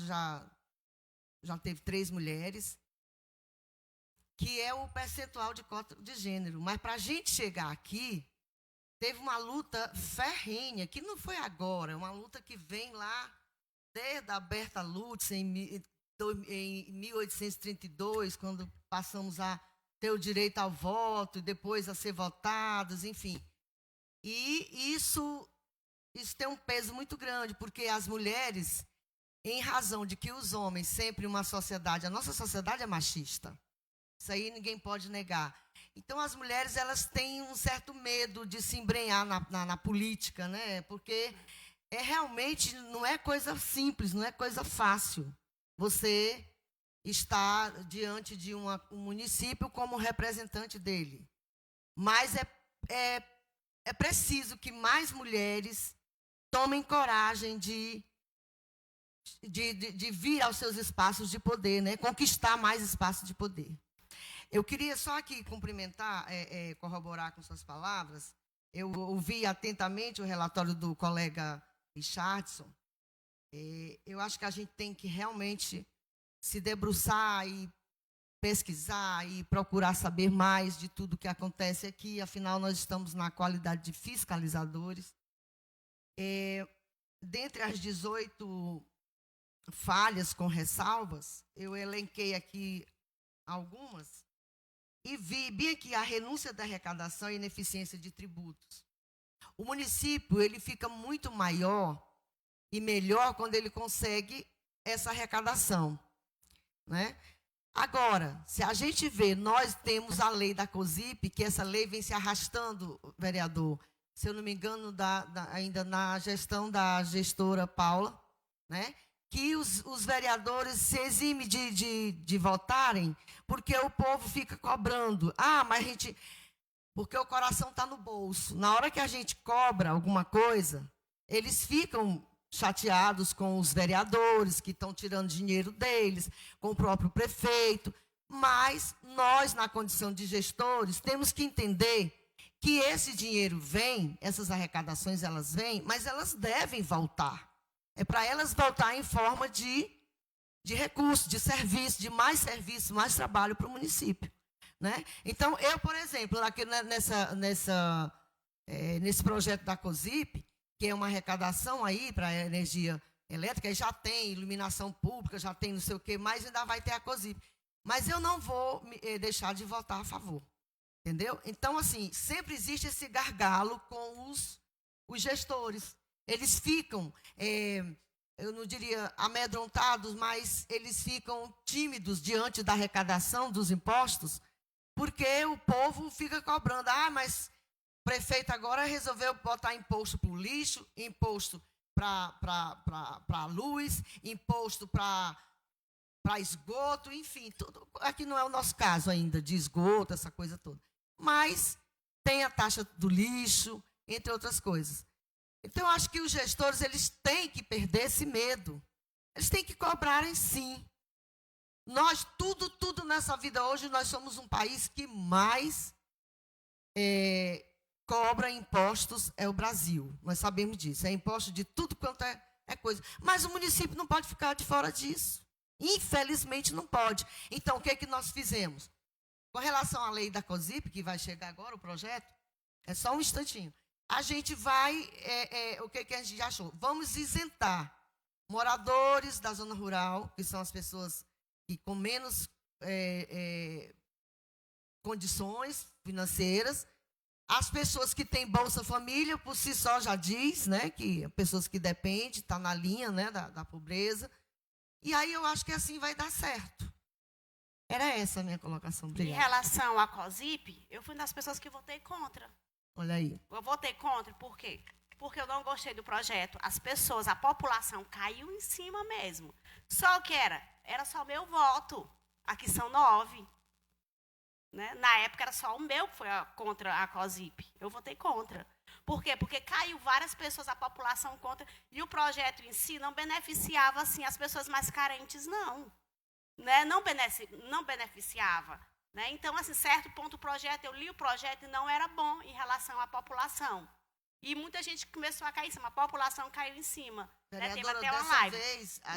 já teve 3 mulheres, que é o percentual de cota de gênero. Mas para a gente chegar aqui, teve uma luta ferrenha, que não foi agora, é uma luta que vem lá desde a Berta Lutz, em 1832, quando passamos a ter o direito ao voto, e depois a ser votados, enfim. E isso tem um peso muito grande, porque as mulheres, em razão de que os homens, sempre uma sociedade, a nossa sociedade é machista, isso aí ninguém pode negar. Então, as mulheres, elas têm um certo medo de se embrenhar na política, né? Porque realmente não é coisa simples, não é coisa fácil. Você está diante de um município como representante dele. Mas é preciso que mais mulheres tomem coragem de vir aos seus espaços de poder, né? Conquistar mais espaços de poder. Eu queria só aqui cumprimentar, corroborar com suas palavras. Eu ouvi atentamente o relatório do colega Richardson. Eu acho que a gente tem que realmente se debruçar e pesquisar e procurar saber mais de tudo que acontece aqui. Afinal, nós estamos na qualidade de fiscalizadores. Dentre as 18 falhas com ressalvas, eu elenquei aqui algumas e vi bem aqui a renúncia da arrecadação e ineficiência de tributos. O município, ele fica muito maior e melhor quando ele consegue essa arrecadação, né? Agora, se a gente vê, nós temos a lei da COSIP, que essa lei vem se arrastando, vereador, se eu não me engano, ainda na gestão da gestora Paula, né? Que os vereadores se eximem de votarem, porque o povo fica cobrando. Mas a gente... Porque o coração está no bolso. Na hora que a gente cobra alguma coisa, eles ficam chateados com os vereadores, que estão tirando dinheiro deles, com o próprio prefeito. Mas nós, na condição de gestores, temos que entender que esse dinheiro vem, essas arrecadações, elas vêm, mas elas devem voltar. É para elas voltar em forma de recurso, de serviço, serviço, mais trabalho para o município, né? Então, eu, por exemplo, aqui nesse projeto da COSIP, que é uma arrecadação aí para a energia elétrica, já tem iluminação pública, já tem não sei o quê, mas ainda vai ter a COSIP. Mas eu não vou deixar de votar a favor, entendeu? Então, assim, sempre existe esse gargalo com os gestores. Eles ficam, eu não diria amedrontados, mas eles ficam tímidos diante da arrecadação dos impostos, porque o povo fica cobrando. Mas o prefeito agora resolveu botar imposto para o lixo, imposto para a luz, imposto para esgoto, enfim, tudo. Aqui não é o nosso caso ainda de esgoto, essa coisa toda. Mas tem a taxa do lixo, entre outras coisas. Então, eu acho que os gestores, eles têm que perder esse medo. Eles têm que cobrarem, sim. Nós, tudo nessa vida hoje, nós somos um país que mais cobra impostos, é o Brasil. Nós sabemos disso. É imposto de tudo quanto é coisa. Mas o município não pode ficar de fora disso. Infelizmente, não pode. Então, o que é que nós fizemos? Com relação à lei da COSIP, que vai chegar agora, o projeto, é só um instantinho. A gente vai, o que a gente achou? Vamos isentar moradores da zona rural, que são as pessoas que com menos condições financeiras, as pessoas que têm Bolsa Família, por si só já diz, né, que pessoas que dependem, está na linha, né, da pobreza. E aí eu acho que assim vai dar certo. Era essa a minha colocação. Em Obrigada. relação à COSIP, eu fui uma das pessoas que votei contra. Olha aí. Eu votei contra, por quê? Porque eu não gostei do projeto. As pessoas, a população caiu em cima mesmo. Só que era só meu voto. Aqui são 9. Né? Na época era só o meu que foi contra a COSIP. Eu votei contra. Por quê? Porque caiu várias pessoas, a população contra, e o projeto em si não beneficiava assim as pessoas mais carentes, não. Né? Não beneficiava. Né? Então, assim, certo ponto o projeto, eu li o projeto e não era bom em relação à população. E muita gente começou a cair em cima, a população caiu em cima. Né? Teve até uma live.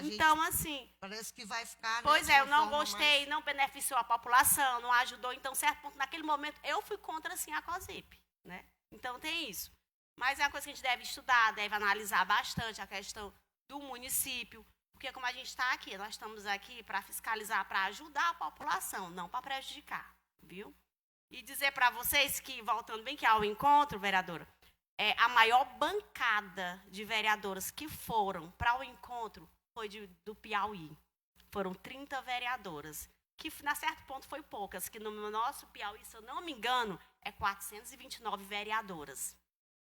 Então, assim, parece que vai ficar... Pois é, eu não gostei, não beneficiou a população, não ajudou. Então, certo ponto, naquele momento, eu fui contra, sim, a COSIP. Né? Então, tem isso. Mas é uma coisa que a gente deve estudar, deve analisar bastante a questão do município. Porque, como a gente está aqui, nós estamos aqui para fiscalizar, para ajudar a população, não para prejudicar, viu? E dizer para vocês que, voltando bem que ao encontro, vereadora, a maior bancada de vereadoras que foram para o encontro foi do Piauí. Foram 30 vereadoras, que, na certo ponto, foi poucas, que no nosso Piauí, se eu não me engano, é 429 vereadoras.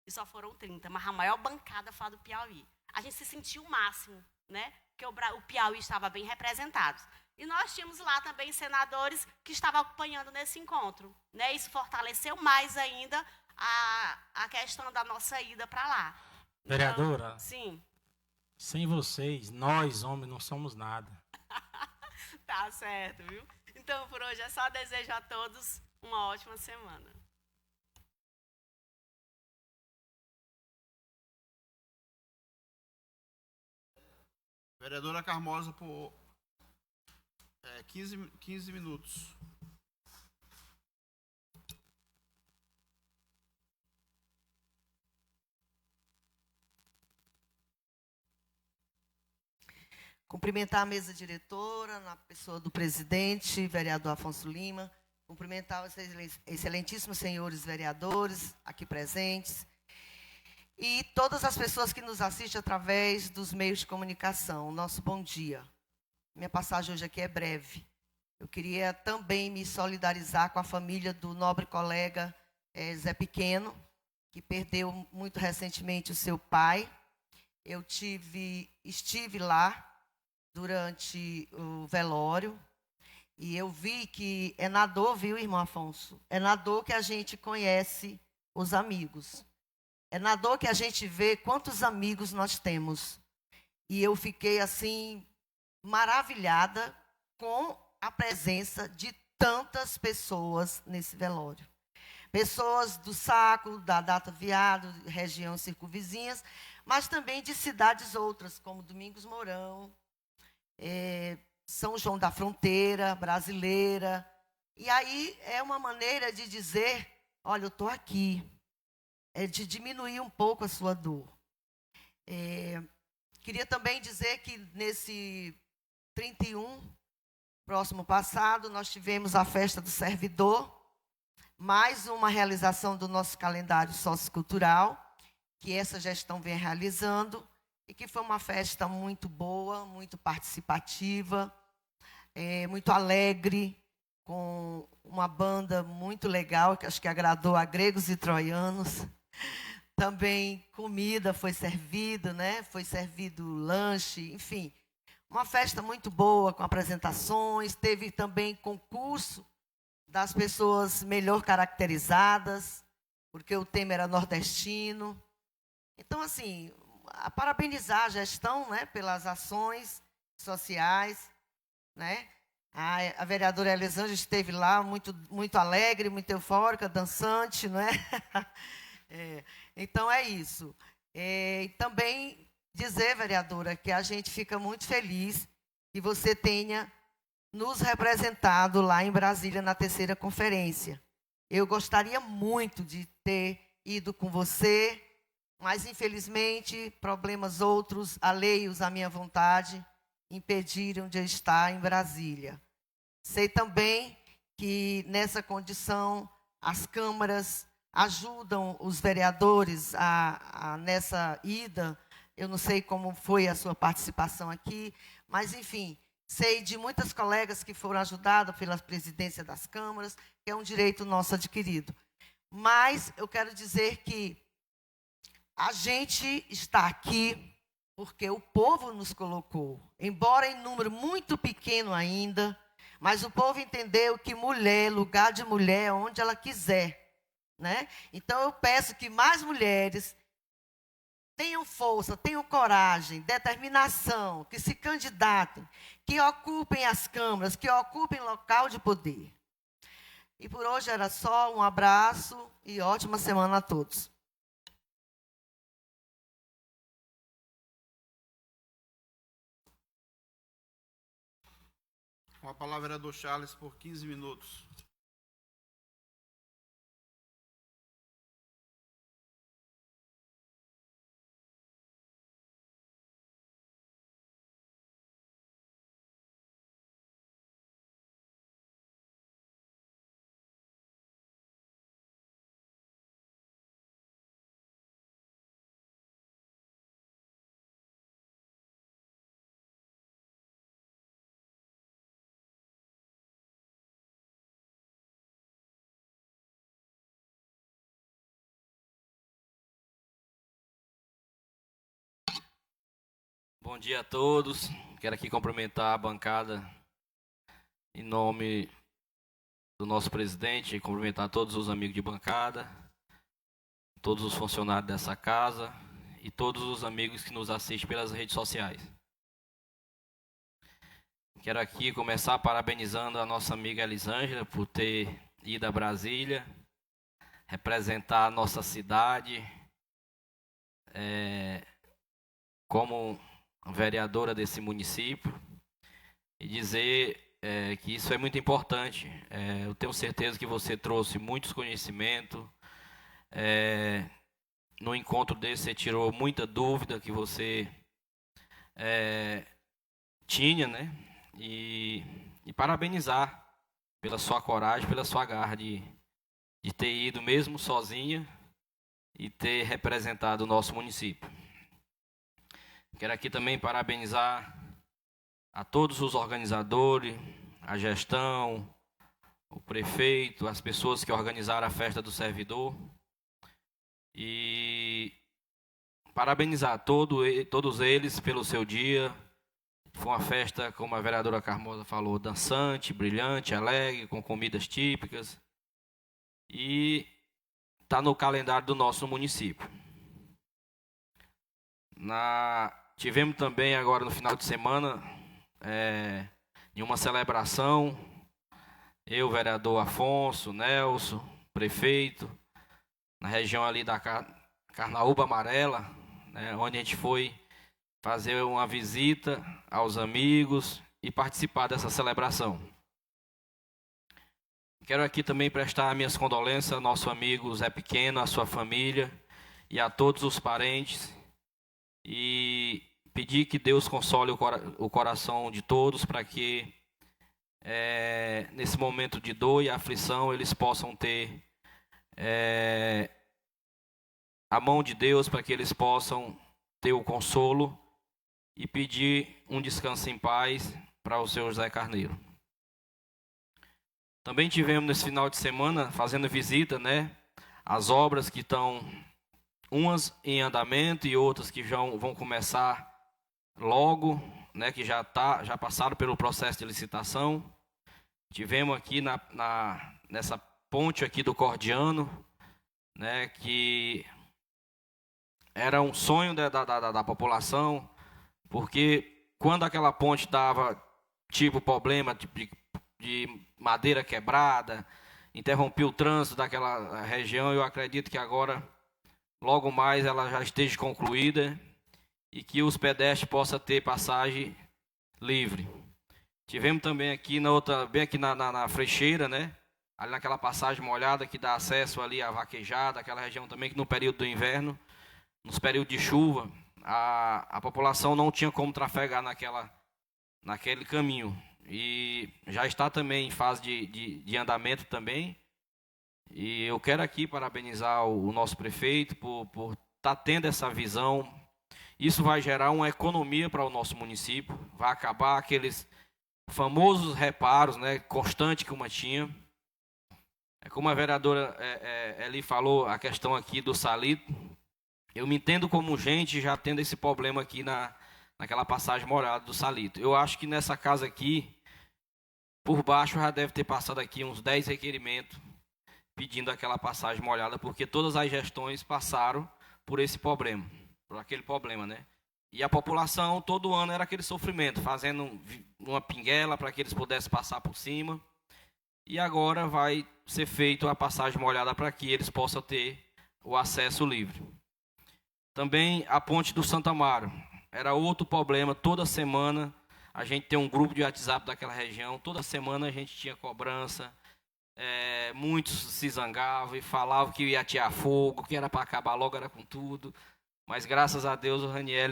E só foram 30, mas a maior bancada foi a do Piauí. A gente se sentiu o máximo, né? Porque o Piauí estava bem representado. E nós tínhamos lá também senadores que estavam acompanhando nesse encontro. Né? Isso fortaleceu mais ainda a questão da nossa ida para lá. Vereadora, então, sim. Sem vocês, nós, homens, não somos nada. Tá certo, viu? Então, por hoje é só desejo a todos uma ótima semana. Vereadora Carmoza, por 15 minutos. Cumprimentar a mesa diretora, na pessoa do presidente, vereador Afonso Lima. Cumprimentar os excelentíssimos senhores vereadores aqui presentes. E todas as pessoas que nos assistem através dos meios de comunicação. Nosso bom dia. Minha passagem hoje aqui é breve. Eu queria também me solidarizar com a família do nobre colega Zé Pequeno, que perdeu muito recentemente o seu pai. Eu estive lá durante o velório e eu vi que é na dor, viu, irmão Afonso? É na dor que a gente conhece os amigos. É na dor que a gente vê quantos amigos nós temos. E eu fiquei, assim, maravilhada com a presença de tantas pessoas nesse velório. Pessoas do Saco, da Data Viado, região circunvizinhas, mas também de cidades outras, como Domingos Mourão, São João da Fronteira, Brasileira. E aí é uma maneira de dizer, olha, eu estou aqui. É de diminuir um pouco a sua dor. Queria também dizer que nesse 31, próximo passado, nós tivemos a festa do servidor, mais uma realização do nosso calendário sociocultural, que essa gestão vem realizando, e que foi uma festa muito boa, muito participativa, muito alegre, com uma banda muito legal, que acho que agradou a gregos e troianos. Também comida foi servida, né? Foi servido lanche, enfim. Uma festa muito boa, com apresentações. Teve também concurso das pessoas melhor caracterizadas, porque o tema era nordestino. Então, assim, parabenizar a gestão, né, pelas ações sociais, né? A vereadora Elisângela esteve lá muito, muito alegre, muito eufórica, dançante, não é? Então é isso. E também dizer, vereadora, que a gente fica muito feliz que você tenha nos representado lá em Brasília na 3ª conferência. Eu gostaria muito de ter ido com você, mas infelizmente problemas outros, alheios à minha vontade, impediram de eu estar em Brasília. Sei também que nessa condição as câmaras ajudam os vereadores nessa ida. Eu não sei como foi a sua participação aqui, mas, enfim, Sei de muitas colegas que foram ajudadas pela presidência das câmaras, que é um direito nosso adquirido. Mas eu quero dizer que a gente está aqui porque o povo nos colocou. Embora em número muito pequeno ainda, mas o povo entendeu que mulher, lugar de mulher é onde ela quiser, né? Então eu peço que mais mulheres tenham força, tenham coragem, determinação, que se candidatem, que ocupem as câmaras, que ocupem local de poder. E por hoje era só, um abraço e ótima semana a todos. Com a palavra é do Charles por 15 minutos. Bom dia a todos. Quero aqui cumprimentar a bancada em nome do nosso presidente e cumprimentar todos os amigos de bancada, todos os funcionários dessa casa e todos os amigos que nos assistem pelas redes sociais. Quero aqui começar parabenizando a nossa amiga Elisângela por ter ido a Brasília, representar a nossa cidade como vereadora desse município e dizer que isso é muito importante. Eu tenho certeza que você trouxe muitos conhecimentos. No encontro desse você tirou muita dúvida que você tinha, né? E parabenizar pela sua coragem, pela sua garra de ter ido mesmo sozinha e ter representado o nosso município. Quero aqui também parabenizar a todos os organizadores, a gestão, o prefeito, as pessoas que organizaram a festa do servidor. E parabenizar todos eles pelo seu dia. Foi uma festa, como a vereadora Carmoza falou, dançante, brilhante, alegre, com comidas típicas. E está no calendário do nosso município. Tivemos também agora no final de semana em uma celebração, eu, vereador Afonso, Nelson, prefeito, na região ali da Carnaúba Amarela, né, onde a gente foi fazer uma visita aos amigos e participar dessa celebração. Quero aqui também prestar minhas condolências ao nosso amigo Zé Pequeno, à sua família e a todos os parentes e pedir que Deus console o coração de todos para que nesse momento de dor e aflição eles possam ter a mão de Deus, para que eles possam ter o consolo e pedir um descanso em paz para o seu José Carneiro. Também tivemos nesse final de semana fazendo visita, né, às obras que estão umas em andamento e outras que já vão começar logo, né, que já passaram pelo processo de licitação. Tivemos aqui nessa ponte aqui do Cordiano, né, que era um sonho da população, porque quando aquela ponte dava tipo problema de madeira quebrada, interrompia o trânsito daquela região, eu acredito que agora, logo mais, ela já esteja concluída e que os pedestres possam ter passagem livre. Tivemos também aqui bem aqui na Freixeira, né? Ali naquela passagem molhada que dá acesso ali à Vaquejada, aquela região também que no período do inverno, nos períodos de chuva, a população não tinha como trafegar naquele caminho. E já está também em fase de andamento também. E eu quero aqui parabenizar o nosso prefeito por estar tendo essa visão. Isso vai gerar uma economia para o nosso município, vai acabar aqueles famosos reparos, né, constante que uma tinha. Como a vereadora Eli falou, a questão aqui do salito, eu me entendo como gente já tendo esse problema aqui naquela passagem molhada do salito. Eu acho que nessa casa aqui, por baixo já deve ter passado aqui uns 10 requerimentos pedindo aquela passagem molhada, porque todas as gestões passaram por esse problema, por aquele problema, né? E a população, todo ano, era aquele sofrimento, fazendo uma pinguela para que eles pudessem passar por cima. E agora vai ser feita a passagem molhada para que eles possam ter o acesso livre. Também a ponte do Santo Amaro. Era outro problema, toda semana a gente tem um grupo de WhatsApp daquela região, toda semana a gente tinha cobrança, muitos se zangavam e falavam que ia atear fogo, que era para acabar logo, era com tudo. Mas graças a Deus o Raniel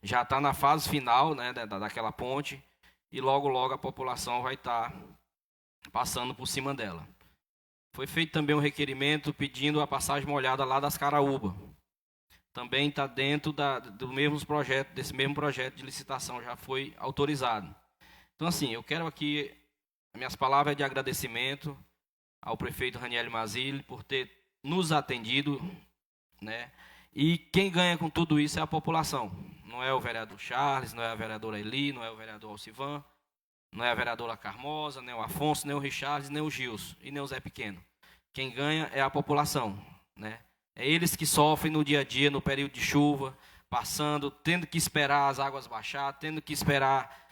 já está na fase final, né, daquela ponte, e logo logo a população vai estar passando por cima dela. Foi feito também um requerimento pedindo a passagem molhada lá das Caraúba. Também está dentro desse mesmo projeto de licitação, já foi autorizado. Então, assim, eu quero aqui, minhas palavras de agradecimento ao prefeito Raniel Mazzilli por ter nos atendido, né? E quem ganha com tudo isso é a população. Não é o vereador Charles, não é a vereadora Eli, não é o vereador Alcivan, não é a vereadora Carmosa, nem o Afonso, nem o Richards, nem o Gilson e nem o Zé Pequeno. Quem ganha é a população, né? É eles que sofrem no dia a dia, no período de chuva, passando, tendo que esperar as águas baixar, tendo que esperar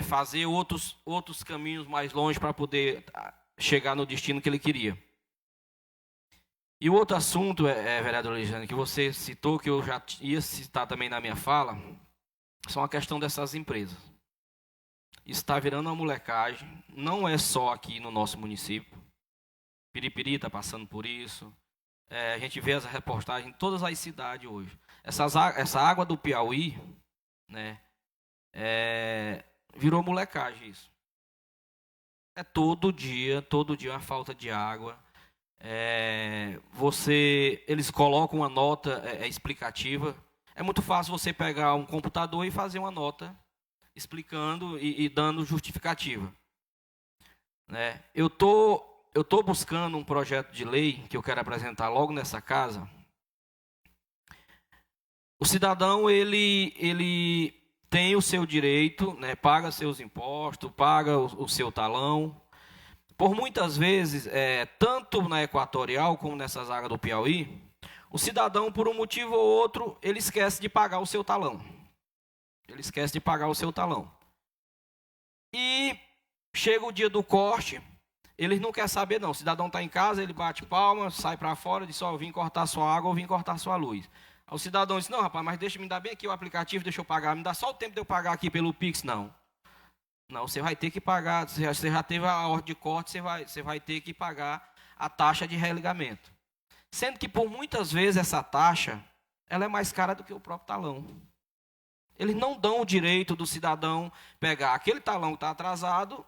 fazer outros caminhos mais longe para poder chegar no destino que ele queria. E o outro assunto, vereador Alexandre, que você citou, que eu já ia citar também na minha fala, são a questão dessas empresas. Isso está virando uma molecagem, não é só aqui no nosso município. Piripiri está passando por isso. A gente vê as reportagens em todas as cidades hoje. Essa água do Piauí, né, virou molecagem isso. É todo dia uma falta de água. Eles colocam uma nota explicativa. É muito fácil você pegar um computador e fazer uma nota explicando e dando justificativa, né? Eu tô buscando um projeto de lei que eu quero apresentar logo nessa casa. O cidadão ele tem o seu direito, né? Paga seus impostos, paga o seu talão. Por muitas vezes, tanto na Equatorial como nessas áreas do Piauí, o cidadão, por um motivo ou outro, ele esquece de pagar o seu talão. E chega o dia do corte, eles não querem saber não. O cidadão está em casa, ele bate palma, sai para fora, diz, eu vim cortar sua água ou vim cortar sua luz. Aí o cidadão diz, não, rapaz, mas deixa me dar bem aqui o aplicativo, deixa eu pagar, me dá só o tempo de eu pagar aqui pelo Pix, não. Não, você vai ter que pagar, você já teve a ordem de corte, você vai ter que pagar a taxa de religamento. Sendo que, por muitas vezes, essa taxa, ela é mais cara do que o próprio talão. Eles não dão o direito do cidadão pegar aquele talão que está atrasado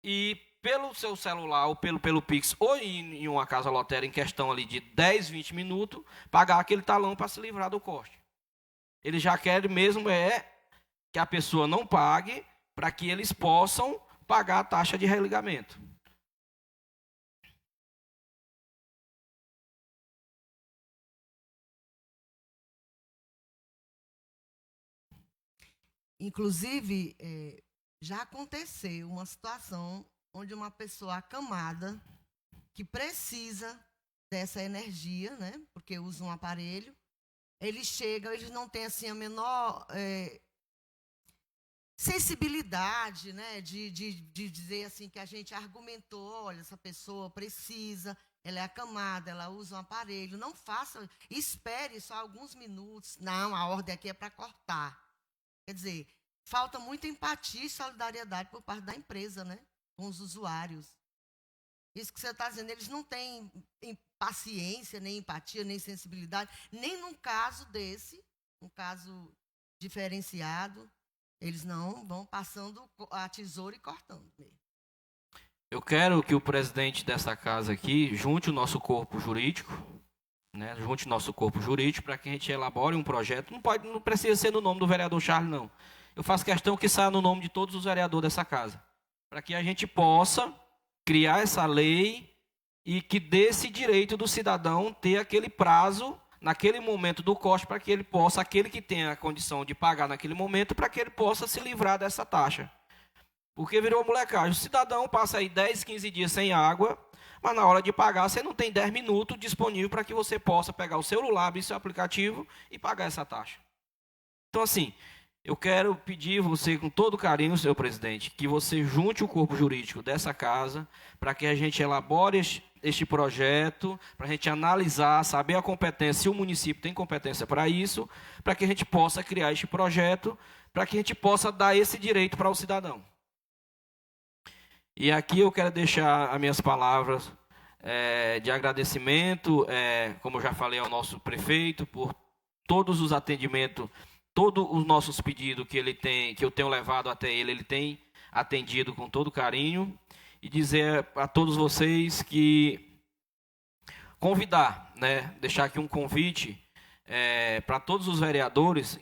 e, pelo seu celular ou pelo Pix, ou em uma casa lotérica em questão ali de 10, 20 minutos, pagar aquele talão para se livrar do corte. Eles já querem mesmo que a pessoa não pague, para que eles possam pagar a taxa de religamento. Inclusive, já aconteceu uma situação onde uma pessoa acamada, que precisa dessa energia, né, porque usa um aparelho, eles não têm assim, a menor sensibilidade, né, de dizer assim que a gente argumentou, olha, essa pessoa precisa, ela é acamada, ela usa um aparelho, não faça, espere só alguns minutos. Não, a ordem aqui é para cortar. Quer dizer, falta muita empatia e solidariedade por parte da empresa, né, com os usuários. Isso que você está dizendo, eles não têm paciência, nem empatia, nem sensibilidade, nem num caso desse, um caso diferenciado, eles não vão passando a tesoura e cortando mesmo. Eu quero que o presidente dessa casa aqui junte o nosso corpo jurídico, né, para que a gente elabore um projeto. Não precisa ser no nome do vereador Charles, não. eu faço questão que saia no nome de todos os vereadores dessa casa, para que a gente possa criar essa lei e que dê esse direito do cidadão ter aquele prazo, naquele momento do corte, para que ele possa, aquele que tem a condição de pagar naquele momento, para que ele possa se livrar dessa taxa. Porque virou molecagem. O cidadão passa aí 10, 15 dias sem água, mas na hora de pagar, você não tem 10 minutos disponível para que você possa pegar o celular, abrir seu aplicativo e pagar essa taxa. Então, assim, eu quero pedir você, com todo carinho, senhor presidente, que você junte o corpo jurídico dessa casa para que a gente elabore este projeto, para a gente analisar, saber a competência, se o município tem competência para isso, para que a gente possa criar este projeto, para que a gente possa dar esse direito para o cidadão. E aqui eu quero deixar as minhas palavras de agradecimento, como eu já falei, ao nosso prefeito, por todos os atendimentos, todos os nossos pedidos que eu tenho levado até ele tem atendido com todo carinho, e dizer a todos vocês que convidar, né, deixar aqui um convite para todos os vereadores.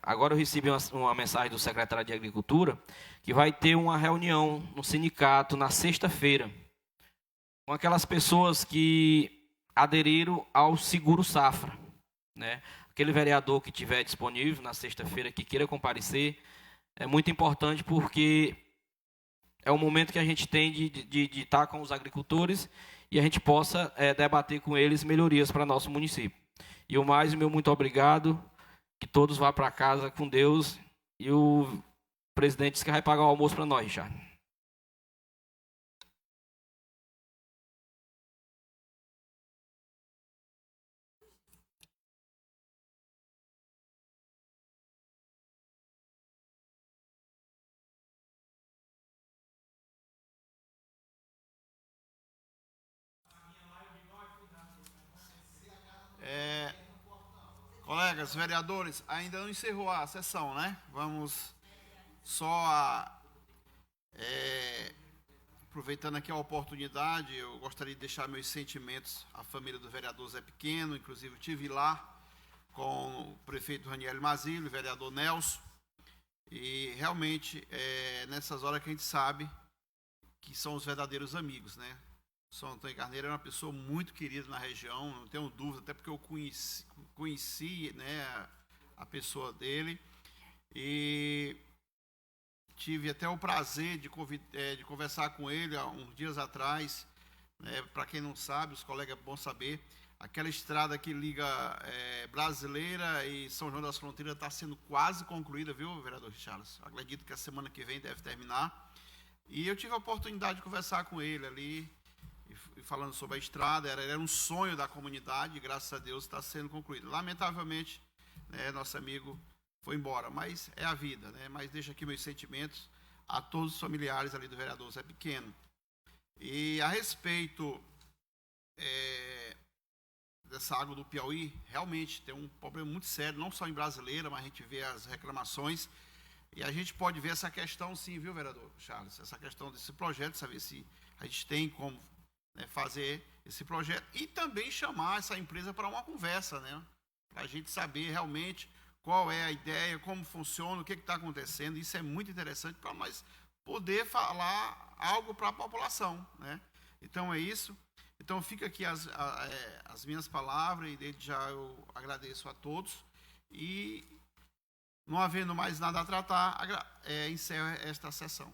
Agora eu recebi uma mensagem do secretário de Agricultura, que vai ter uma reunião no sindicato na sexta-feira, com aquelas pessoas que aderiram ao Seguro Safra, né? Aquele vereador que estiver disponível na sexta-feira, que queira comparecer, é muito importante, porque é o momento que a gente tem de estar com os agricultores e a gente possa debater com eles melhorias para nosso município. E o mais, meu muito obrigado, que todos vá para casa com Deus, e o presidente disse que vai pagar o almoço para nós, Richard. Colegas, vereadores, ainda não encerrou a sessão, né? Vamos só aproveitando aqui a oportunidade, eu gostaria de deixar meus sentimentos à família do vereador Zé Pequeno. Inclusive, eu estive lá com o prefeito Raniel Mazilli, o vereador Nelson, e realmente nessas horas que a gente sabe que são os verdadeiros amigos, né? O São Antônio Carneiro é uma pessoa muito querida na região, não tenho dúvida, até porque eu conheci, né, a pessoa dele, e tive até o prazer de conversar com ele há uns dias atrás. Para quem não sabe, os colegas, é bom saber, aquela estrada que liga Brasileira e São João das Fronteiras está sendo quase concluída, viu, vereador Charles? Acredito que a semana que vem deve terminar. E eu tive a oportunidade de conversar com ele ali, e falando sobre a estrada. Era um sonho da comunidade, e graças a Deus está sendo concluído. Lamentavelmente, né, nosso amigo foi embora, mas é a vida, né? Mas deixo aqui meus sentimentos a todos os familiares ali do vereador Zé Pequeno. E a respeito dessa água do Piauí, realmente tem um problema muito sério, não só em Brasileira, mas a gente vê as reclamações, e a gente pode ver essa questão sim, viu, vereador Charles? Essa questão desse projeto, saber se a gente tem como, né, fazer esse projeto, e também chamar essa empresa para uma conversa, né? Para a gente saber realmente qual é a ideia, como funciona, o que está acontecendo. Isso é muito interessante para nós poder falar algo para a população, né? Então é isso. Então fica aqui as minhas palavras, e desde já eu agradeço a todos, e não havendo mais nada a tratar, encerro esta sessão.